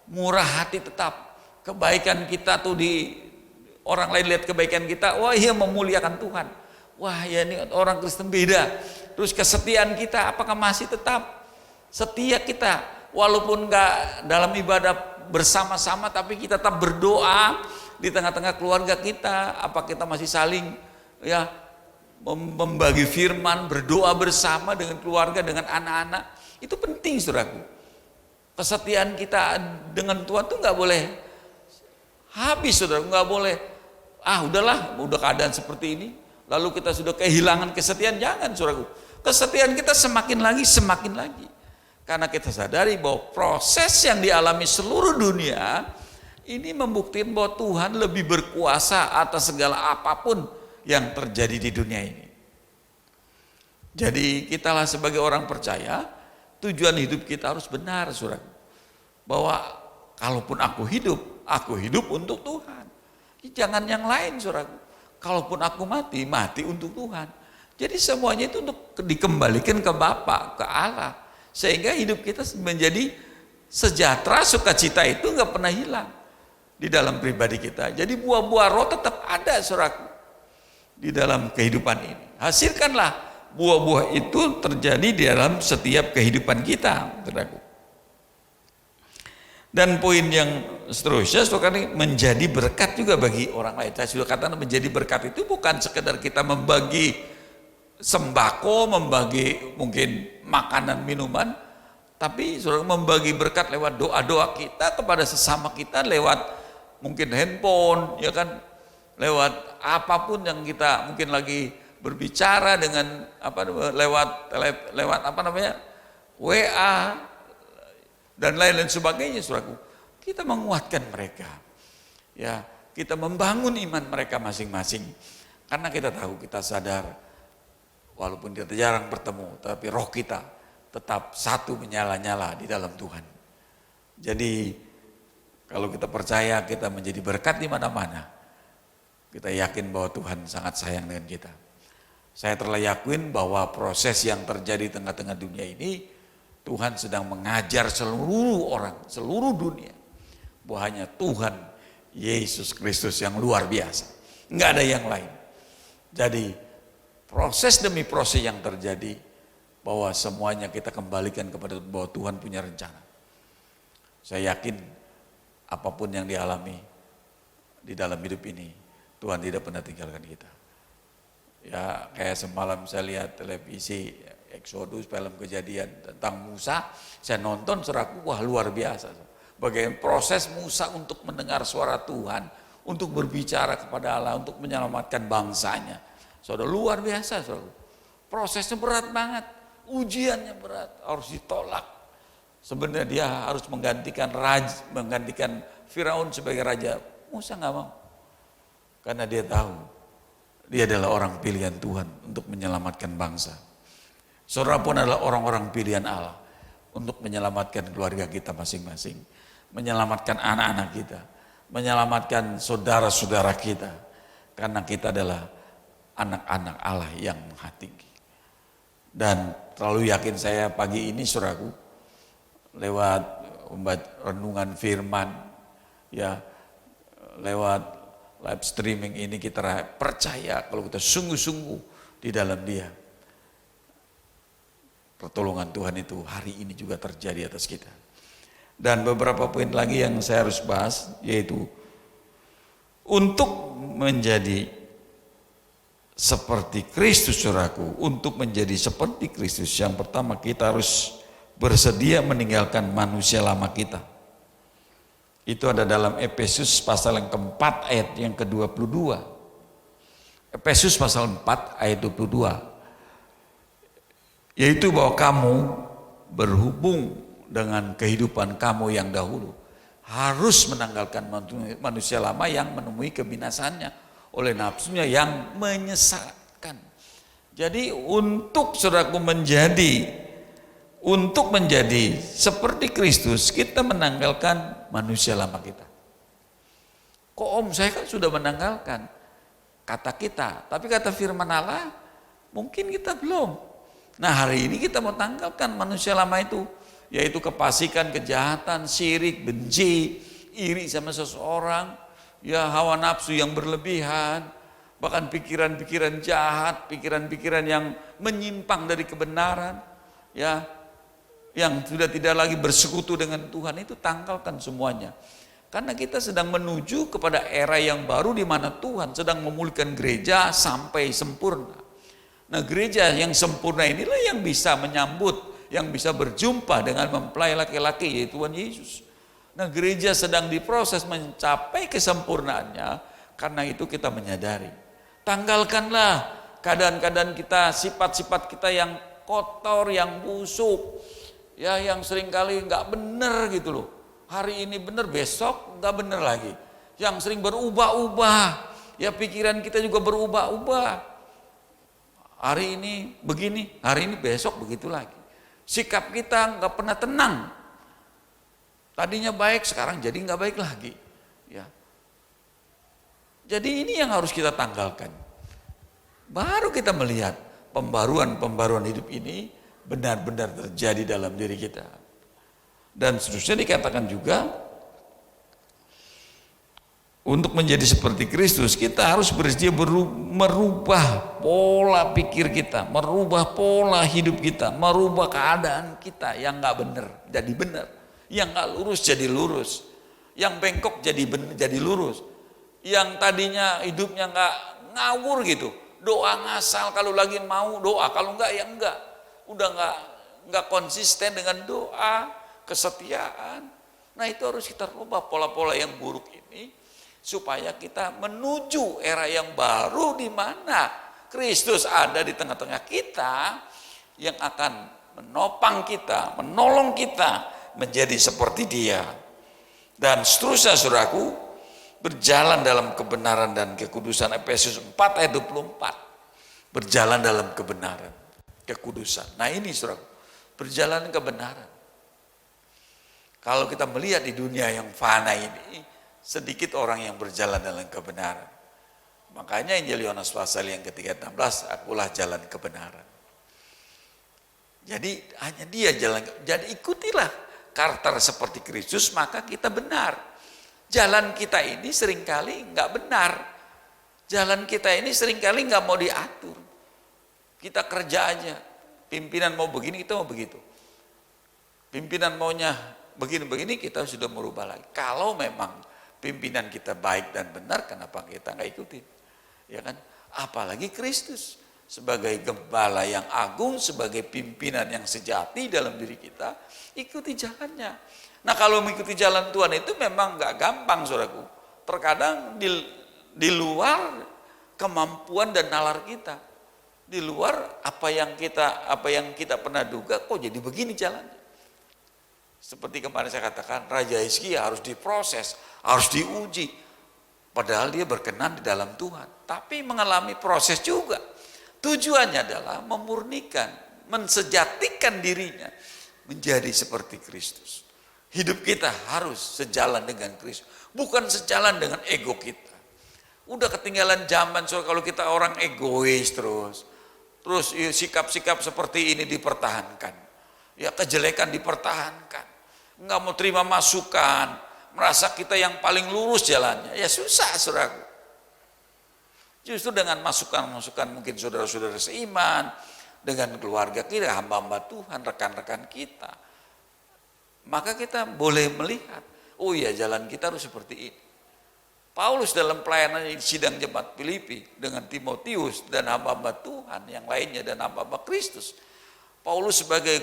S3: murah hati tetap. Kebaikan kita tuh orang lain lihat kebaikan kita, wah iya memuliakan Tuhan. Wah ya ini orang Kristen beda. Terus kesetiaan kita apakah masih tetap setia kita? Walaupun nggak dalam ibadah bersama-sama, tapi kita tetap berdoa di tengah-tengah keluarga kita. Apa kita masih saling ya membagi firman, berdoa bersama dengan keluarga, dengan anak-anak. Itu penting, saudaraku. Kesetiaan kita dengan Tuhan tuh nggak boleh habis, saudaraku. Nggak boleh, udahlah, udah keadaan seperti ini, lalu kita sudah kehilangan kesetiaan. Jangan, saudaraku. Kesetiaan kita semakin lagi. Karena kita sadari bahwa proses yang dialami seluruh dunia ini membuktikan bahwa Tuhan lebih berkuasa atas segala apapun yang terjadi di dunia ini. Jadi kitalah sebagai orang percaya, tujuan hidup kita harus benar, saudara. Bahwa kalaupun aku hidup untuk Tuhan. Jangan yang lain, saudara. Kalaupun aku mati untuk Tuhan. Jadi semuanya itu untuk dikembalikan ke Bapa, ke Allah. Sehingga hidup kita menjadi sejahtera, sukacita itu nggak pernah hilang di dalam pribadi kita. Jadi buah-buah roh tetap ada, saudara, di dalam kehidupan ini. Hasilkanlah buah-buah itu terjadi di dalam setiap kehidupan kita, saudaraku. Dan poin yang seterusnya, saudara, menjadi berkat juga bagi orang lain. Saya sudah katakan menjadi berkat itu bukan sekedar kita membagi sembako, membagi mungkin makanan, minuman, tapi saudara membagi berkat lewat doa-doa kita kepada sesama kita, lewat mungkin handphone, ya kan, lewat apapun yang kita mungkin lagi berbicara dengan lewat WA dan lain-lain sebagainya, saudaraku. Kita menguatkan mereka, ya, kita membangun iman mereka masing-masing, karena kita tahu, kita sadar, walaupun kita jarang bertemu, tapi roh kita tetap satu, menyala-nyala di dalam Tuhan. Jadi kalau kita percaya kita menjadi berkat di mana-mana, kita yakin bahwa Tuhan sangat sayang dengan kita. Saya telah yakin bahwa proses yang terjadi di tengah-tengah dunia ini, Tuhan sedang mengajar seluruh orang, seluruh dunia, bahwa hanya Tuhan Yesus Kristus yang luar biasa. Enggak ada yang lain. Jadi proses demi proses yang terjadi, bahwa semuanya kita kembalikan kepada bahwa Tuhan punya rencana. Saya yakin apapun yang dialami di dalam hidup ini, Tuhan tidak pernah tinggalkan kita. Ya, kayak semalam saya lihat televisi Exodus, film Kejadian tentang Musa, saya nonton, saudaraku, wah luar biasa. Bagaimana proses Musa untuk mendengar suara Tuhan, untuk berbicara kepada Allah, untuk menyelamatkan bangsanya. Saudara, luar biasa, saudara. Prosesnya berat banget, ujiannya berat, harus ditolak. Sebenarnya dia harus menggantikan Firaun sebagai raja. Musa nggak mau, karena dia tahu dia adalah orang pilihan Tuhan untuk menyelamatkan bangsa. Saudara pun adalah orang-orang pilihan Allah untuk menyelamatkan keluarga kita masing-masing, menyelamatkan anak-anak kita, menyelamatkan saudara-saudara kita, karena kita adalah anak-anak Allah yang maha tinggi. Dan terlalu yakin saya pagi ini, saudaraku, lewat renungan firman, ya, lewat live streaming ini, kita percaya kalau kita sungguh-sungguh di dalam Dia, pertolongan Tuhan itu hari ini juga terjadi atas kita. Dan beberapa poin lagi yang saya harus bahas, yaitu untuk menjadi seperti Kristus, saudaraku. Untuk menjadi seperti Kristus, yang pertama kita harus bersedia meninggalkan manusia lama kita. Itu ada dalam Efesus pasal yang keempat ayat yang ke-22. Efesus pasal 4 ayat 22. Yaitu bahwa kamu berhubung dengan kehidupan kamu yang dahulu harus menanggalkan manusia lama yang menemui kebinasannya oleh nafsunya yang menyesatkan. Jadi untuk saudaraku menjadi seperti Kristus, kita menanggalkan manusia lama kita. Kok om, saya kan sudah menanggalkan, kata kita, tapi kata firman Allah mungkin kita belum. Nah hari ini kita mau tanggalkan manusia lama itu, yaitu kefasikan, kejahatan, syirik, benci, iri sama seseorang, ya hawa nafsu yang berlebihan, bahkan pikiran-pikiran jahat, pikiran-pikiran yang menyimpang dari kebenaran, ya, yang sudah tidak lagi bersekutu dengan Tuhan, itu tanggalkan semuanya. Karena kita sedang menuju kepada era yang baru di mana Tuhan sedang memulihkan gereja sampai sempurna. Nah gereja yang sempurna inilah yang bisa menyambut, yang bisa berjumpa dengan mempelai laki-laki yaitu Tuhan Yesus. Nah gereja sedang diproses mencapai kesempurnaannya, karena itu kita menyadari. Tanggalkanlah keadaan-keadaan kita, sifat-sifat kita yang kotor, yang busuk, ya yang seringkali nggak benar gitu loh. Hari ini benar, besok nggak benar lagi. Yang sering berubah-ubah, ya pikiran kita juga berubah-ubah. Hari ini begini, hari ini besok begitu lagi. Sikap kita nggak pernah tenang. Tadinya baik, sekarang jadi nggak baik lagi. Ya. Jadi ini yang harus kita tanggalkan. Baru kita melihat pembaruan hidup ini benar-benar terjadi dalam diri kita. Dan seterusnya dikatakan juga, untuk menjadi seperti Kristus, kita harus bersedia merubah pola pikir kita, merubah pola hidup kita, merubah keadaan kita yang nggak benar jadi benar, yang nggak lurus jadi lurus, yang bengkok jadi lurus, yang tadinya hidupnya nggak ngawur gitu, doa ngasal kalau lagi mau doa, kalau enggak ya enggak, udah nggak konsisten dengan doa, kesetiaan. Nah itu harus kita rubah pola-pola yang buruk ini, supaya kita menuju era yang baru di mana Kristus ada di tengah-tengah kita, yang akan menopang kita, menolong kita menjadi seperti Dia. Dan seterusnya saudaraku, berjalan dalam kebenaran dan kekudusan. Efesus 4 ayat 24. Berjalan dalam kebenaran, kekudusan. Nah ini saudaraku, berjalan kebenaran. Kalau kita melihat di dunia yang fana ini, sedikit orang yang berjalan dalam kebenaran. Makanya Injil Yohanes pasal yang ke-16, akulah jalan kebenaran. Jadi hanya Dia jalan. Jadi ikutilah karakter seperti Kristus, maka kita benar. Jalan kita ini seringkali nggak benar. Jalan kita ini seringkali nggak mau diatur. Kita kerja aja. Pimpinan mau begini, kita mau begitu. Pimpinan maunya begini-begini, kita sudah merubah lagi. Kalau memang pimpinan kita baik dan benar, kenapa kita nggak ikutin? Ya kan? Apalagi Kristus sebagai gembala yang agung, sebagai pimpinan yang sejati dalam diri kita, ikuti jalannya. Nah kalau mengikuti jalan Tuhan itu memang nggak gampang, saudaraku. Terkadang di luar kemampuan dan nalar kita, di luar apa yang kita pernah duga, kok jadi begini jalannya. Seperti kemarin saya katakan, Raja Hizkia harus diproses, harus diuji. Padahal dia berkenan di dalam Tuhan. Tapi mengalami proses juga. Tujuannya adalah memurnikan, mensejatikan dirinya menjadi seperti Kristus. Hidup kita harus sejalan dengan Kristus. Bukan sejalan dengan ego kita. Udah ketinggalan zaman kalau kita orang egois terus sikap-sikap seperti ini dipertahankan. Ya kejelekan dipertahankan. Enggak mau terima masukan, merasa kita yang paling lurus jalannya, ya susah saudaraku. Justru dengan masukan-masukan mungkin saudara-saudara seiman, dengan keluarga kita, hamba-hamba Tuhan, rekan-rekan kita, maka kita boleh melihat, oh iya jalan kita harus seperti ini. Paulus dalam pelayanannya di sidang jemaat Filipi dengan Timotius dan hamba-hamba Tuhan yang lainnya dan hamba-hamba Kristus, Paulus sebagai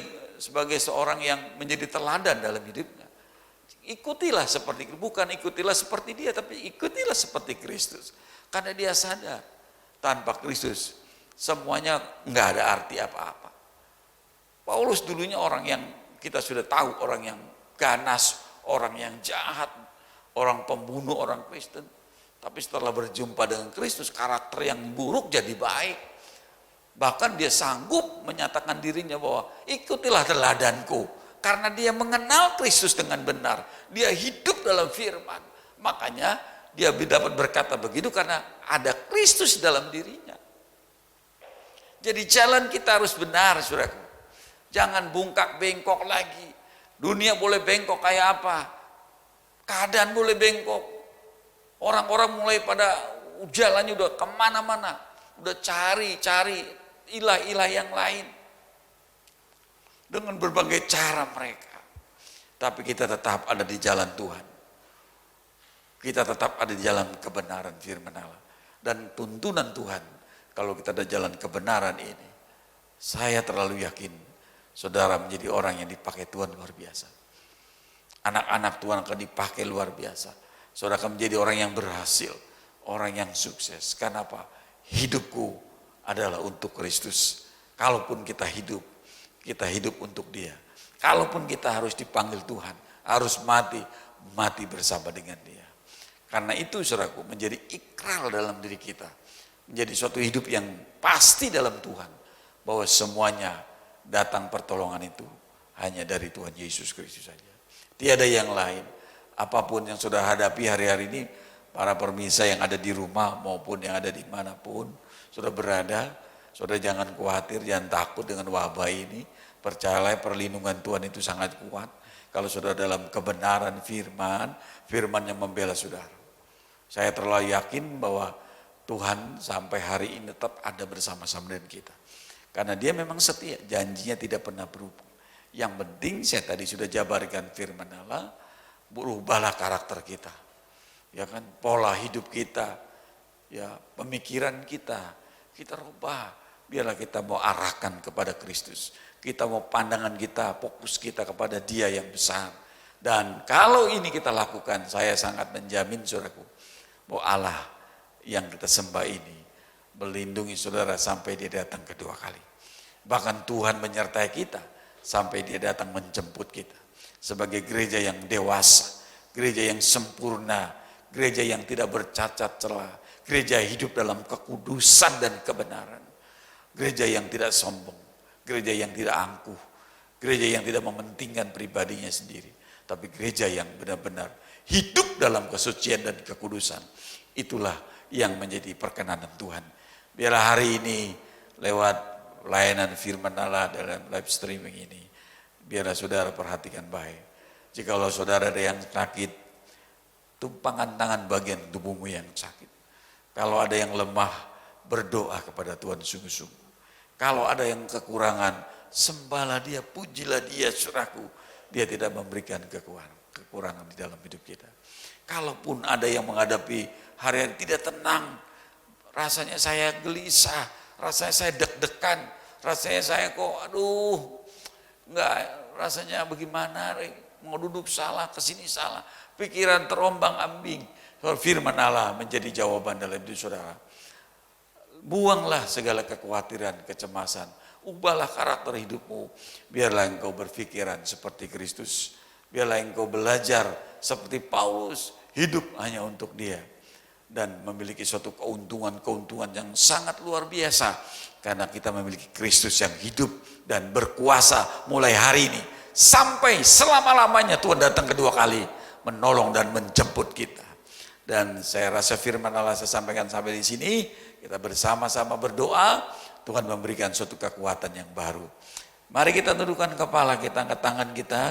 S3: seorang yang menjadi teladan dalam hidupnya. Ikutilah seperti, bukan ikutilah seperti dia, tapi ikutilah seperti Kristus. Karena dia sadar, tanpa Kristus semuanya nggak ada arti apa-apa. Paulus dulunya orang yang kita sudah tahu, orang yang ganas, orang yang jahat, orang pembunuh orang Kristen. Tapi setelah berjumpa dengan Kristus, karakter yang buruk jadi baik. Bahkan dia sanggup menyatakan dirinya bahwa ikutilah teladanku. Karena dia mengenal Kristus dengan benar. Dia hidup dalam firman. Makanya dia dapat berkata begitu karena ada Kristus dalam dirinya. Jadi jalan kita harus benar, saudaraku. Jangan bungkak bengkok lagi. Dunia boleh bengkok kayak apa? Keadaan boleh bengkok. Orang-orang mulai pada jalannya udah kemana-mana. Udah cari ilah-ilah yang lain. Dengan berbagai cara mereka. Tapi kita tetap ada di jalan Tuhan. Kita tetap ada di jalan kebenaran firman Allah. Dan tuntunan Tuhan, kalau kita ada jalan kebenaran ini, saya terlalu yakin saudara menjadi orang yang dipakai Tuhan luar biasa. Anak-anak Tuhan akan dipakai luar biasa. Saudara akan menjadi orang yang berhasil, orang yang sukses. Kenapa? Hidupku adalah untuk Kristus. Kalaupun kita hidup untuk Dia. Kalaupun kita harus dipanggil Tuhan, harus mati bersama dengan Dia. Karena itu saudaraku menjadi ikrar dalam diri kita. Menjadi suatu hidup yang pasti dalam Tuhan. Bahwa semuanya datang pertolongan itu hanya dari Tuhan Yesus Kristus saja. Tiada yang lain. Apapun yang sudah hadapi hari-hari ini, para pemirsa yang ada di rumah maupun yang ada dimanapun sudah berada, saudara jangan khawatir, jangan takut dengan wabah ini. Percayalah perlindungan Tuhan itu sangat kuat. Kalau saudara dalam kebenaran firman yang membela saudara. Saya terlalu yakin bahwa Tuhan sampai hari ini tetap ada bersama-sama dengan kita. Karena Dia memang setia, janjinya tidak pernah berubah. Yang penting saya tadi sudah jabarkan firman Allah, berubahlah karakter kita. Ya kan, pola hidup kita, ya pemikiran kita rubah. Biarlah kita mau arahkan kepada Kristus. Kita mau pandangan kita, fokus kita kepada Dia yang besar. Dan kalau ini kita lakukan, saya sangat menjamin saudaraku, bahwa Allah yang kita sembah ini melindungi saudara sampai Dia datang kedua kali. Bahkan Tuhan menyertai kita sampai Dia datang menjemput kita. Sebagai gereja yang dewasa, gereja yang sempurna, gereja yang tidak bercacat celah, gereja hidup dalam kekudusan dan kebenaran. Gereja yang tidak sombong, gereja yang tidak angkuh, gereja yang tidak mementingkan pribadinya sendiri. Tapi gereja yang benar-benar hidup dalam kesucian dan kekudusan. Itulah yang menjadi perkenanan Tuhan. Biarlah hari ini lewat layanan firman Allah dalam live streaming ini, biarlah saudara perhatikan baik. Jikalau saudara ada yang sakit, tumpangan tangan bagian tubuhmu yang sakit. Kalau ada yang lemah, berdoa kepada Tuhan sungguh-sungguh. Kalau ada yang kekurangan, sembahlah Dia, pujilah Dia, saudaraku. Dia tidak memberikan kekurangan di dalam hidup kita. Kalaupun ada yang menghadapi hari yang tidak tenang, rasanya saya gelisah, rasanya saya deg-degan, rasanya saya kok enggak, rasanya bagaimana, mau duduk salah, kesini salah, pikiran terombang-ambing. Firman Allah menjadi jawaban dalam hidup saudara. Buanglah segala kekhawatiran, kecemasan, ubahlah karakter hidupmu, biarlah engkau berpikiran seperti Kristus, biarlah engkau belajar seperti Paulus, hidup hanya untuk Dia. Dan memiliki suatu keuntungan yang sangat luar biasa. Karena kita memiliki Kristus yang hidup dan berkuasa mulai hari ini. Sampai selama-lamanya Tuhan datang kedua kali menolong dan menjemput kita. Dan saya rasa firman Allah saya sampaikan sampai di sini. Kita bersama-sama berdoa, Tuhan memberikan suatu kekuatan yang baru. Mari kita tundukkan kepala kita, angkat tangan kita.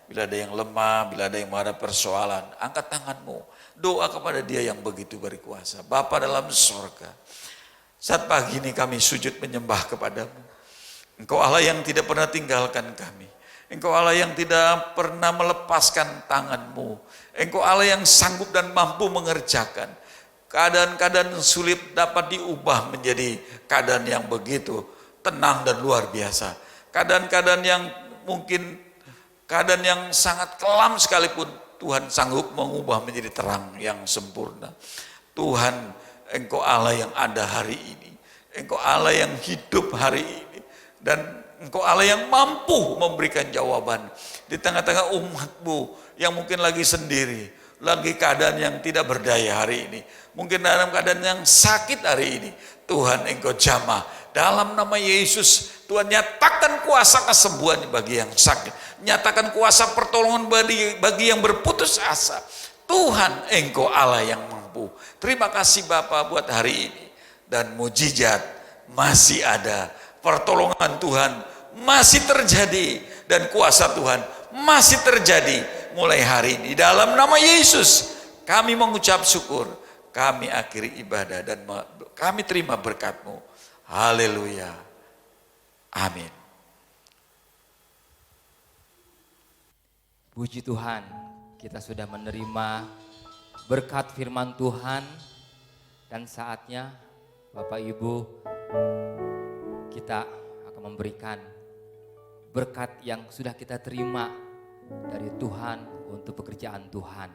S3: Bila ada yang lemah, bila ada yang ada persoalan, angkat tanganmu. Doa kepada Dia yang begitu berkuasa. Bapa dalam sorga, saat pagi ini kami sujud menyembah kepadamu. Engkau Allah yang tidak pernah tinggalkan kami. Engkau Allah yang tidak pernah melepaskan tanganmu. Engkau Allah yang sanggup dan mampu mengerjakan. Keadaan-keadaan sulit dapat diubah menjadi keadaan yang begitu tenang dan luar biasa. Keadaan-keadaan yang mungkin keadaan yang sangat kelam sekalipun Tuhan sanggup mengubah menjadi terang yang sempurna. Tuhan, Engkau Allah yang ada hari ini. Engkau Allah yang hidup hari ini. Dan Engkau Allah yang mampu memberikan jawaban. Di tengah-tengah umatmu yang mungkin lagi sendiri, lagi keadaan yang tidak berdaya hari ini, mungkin dalam keadaan yang sakit hari ini, Tuhan Engkau jamah. Dalam nama Yesus, Tuhan nyatakan kuasa kesembuhan bagi yang sakit. Nyatakan kuasa pertolongan bagi yang berputus asa. Tuhan Engkau Allah yang mampu. Terima kasih Bapa buat hari ini. Dan mujizat masih ada. Pertolongan Tuhan masih terjadi. Dan kuasa Tuhan masih terjadi mulai hari ini. Dalam nama Yesus kami mengucap syukur. Kami akhiri ibadah dan kami terima berkat-Mu. Haleluya. Amin.
S2: Puji Tuhan, kita sudah menerima berkat firman Tuhan dan saatnya Bapak Ibu kita akan memberikan berkat yang sudah kita terima dari Tuhan untuk pekerjaan Tuhan.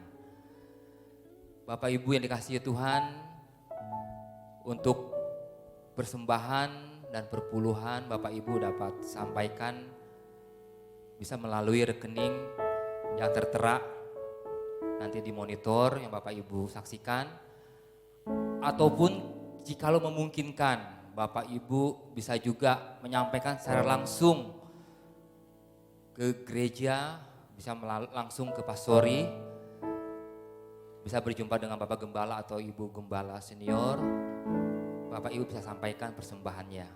S2: Bapak Ibu yang dikasihi Tuhan, untuk persembahan dan perpuluhan Bapak Ibu dapat sampaikan bisa melalui rekening yang tertera nanti di monitor yang Bapak Ibu saksikan, ataupun jikalau memungkinkan Bapak Ibu bisa juga menyampaikan secara langsung ke gereja, bisa langsung ke pastori, bisa berjumpa dengan Bapak Gembala atau Ibu Gembala senior. Bapak Ibu bisa sampaikan persembahannya.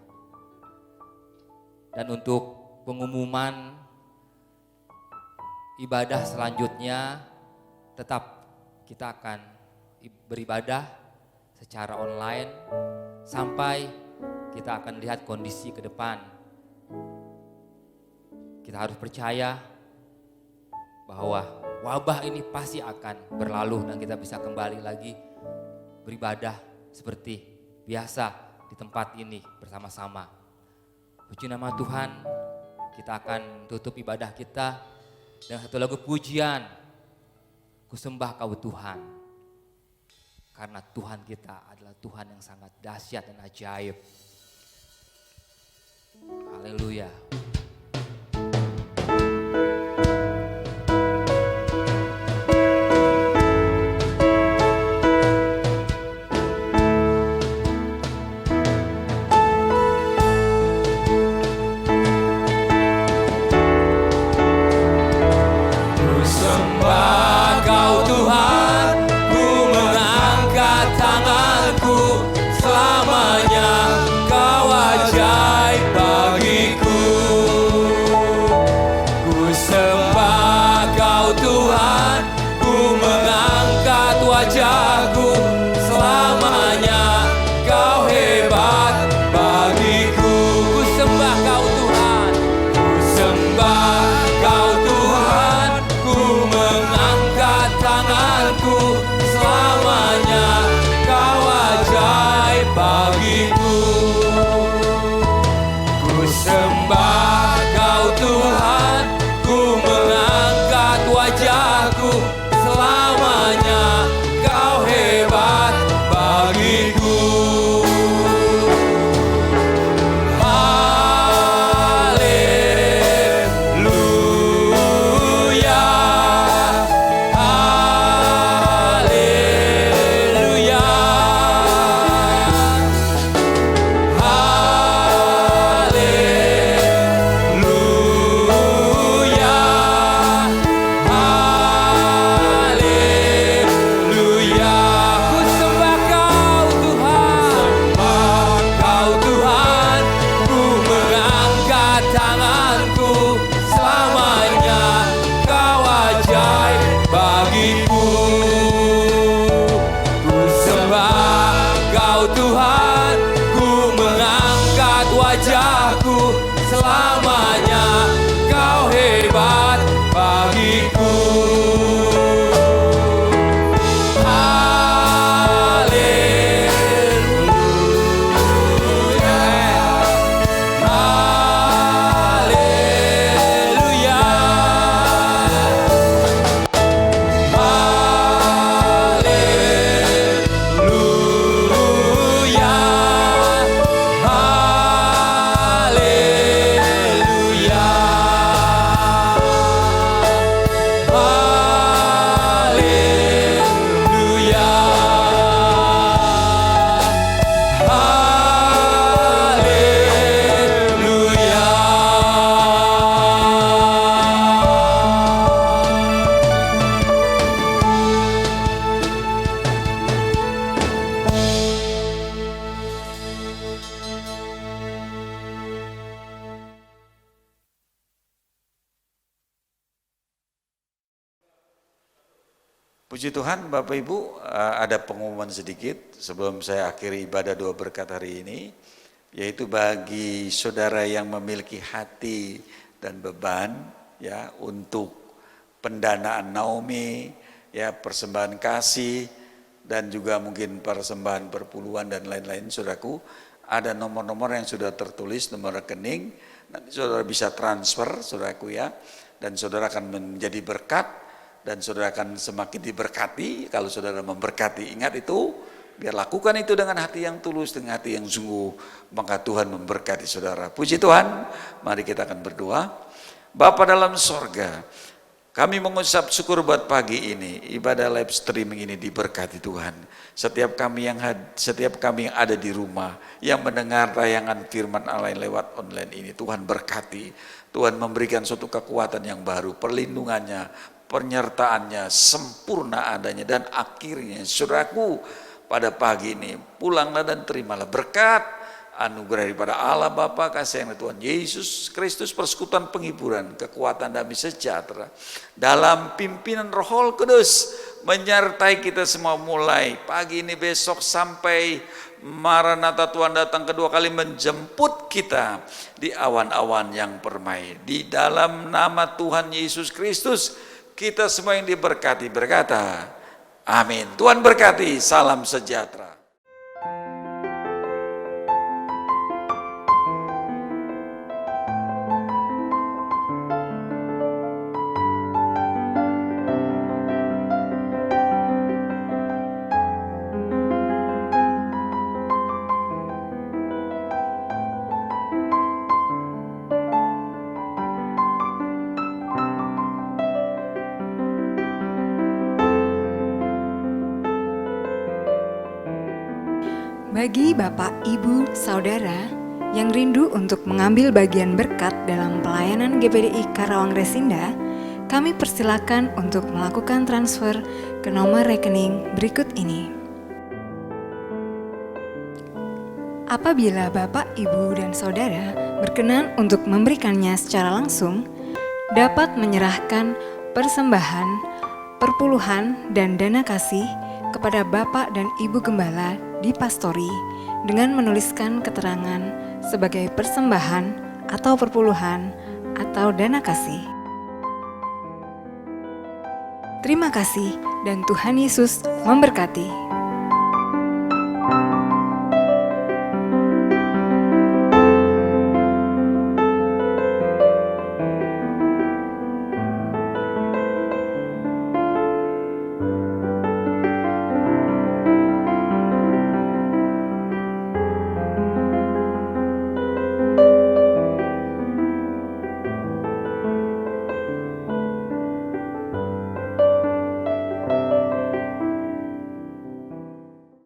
S2: Dan untuk pengumuman ibadah selanjutnya, tetap kita akan beribadah secara online sampai kita akan lihat kondisi ke depan. Kita harus percaya bahwa wabah ini pasti akan berlalu dan kita bisa kembali lagi beribadah seperti biasa di tempat ini bersama-sama. Puji nama Tuhan, kita akan tutup ibadah kita dengan satu lagu pujian, Ku sembah Kau Tuhan. Karena Tuhan kita adalah Tuhan yang sangat dahsyat dan ajaib. Haleluya.
S4: Haleluya.
S3: Puji Tuhan, Bapak Ibu, ada pengumuman sedikit sebelum saya akhiri ibadah doa berkat hari ini, yaitu bagi saudara yang memiliki hati dan beban ya untuk pendanaan Naomi, ya persembahan kasih dan juga mungkin persembahan perpuluhan dan lain-lain, saudaraku, ada nomor-nomor yang sudah tertulis, nomor rekening, nanti saudara bisa transfer, saudaraku ya, dan saudara akan menjadi berkat. Dan saudara akan semakin diberkati kalau saudara memberkati. Ingat itu, biar lakukan itu dengan hati yang tulus, dengan hati yang sungguh. Maka Tuhan memberkati saudara. Puji Tuhan, mari kita akan berdoa. Bapa dalam sorga, kami mengucap syukur buat pagi ini. Ibadah live streaming ini diberkati Tuhan. Setiap kami yang ada di rumah, yang mendengar tayangan firman Allah lewat online ini, Tuhan berkati. Tuhan memberikan suatu kekuatan yang baru, perlindungannya, penyertaannya sempurna adanya, dan akhirnya saudaraku pada pagi ini pulanglah dan terimalah berkat anugerah daripada Allah Bapa, kasih yang Tuhan Yesus Kristus, persekutuan penghiburan, kekuatan damai sejahtera dalam pimpinan Roh Kudus menyertai kita semua mulai pagi ini, besok sampai Maranatha Tuhan datang kedua kali menjemput kita di awan-awan yang permai. Di dalam nama Tuhan Yesus Kristus kita semua yang diberkati berkata, amin. Tuhan berkati, salam sejahtera.
S1: Bagi Bapak, Ibu, Saudara yang rindu untuk mengambil bagian berkat dalam pelayanan GPDI Karawang Resinda, kami persilakan untuk melakukan transfer ke nomor rekening berikut ini. Apabila Bapak, Ibu, dan Saudara berkenan untuk memberikannya secara langsung, dapat menyerahkan persembahan, perpuluhan, dan dana kasih kepada Bapak dan Ibu Gembala di Pastori dengan menuliskan keterangan sebagai persembahan atau perpuluhan atau dana kasih. Terima kasih dan Tuhan Yesus memberkati.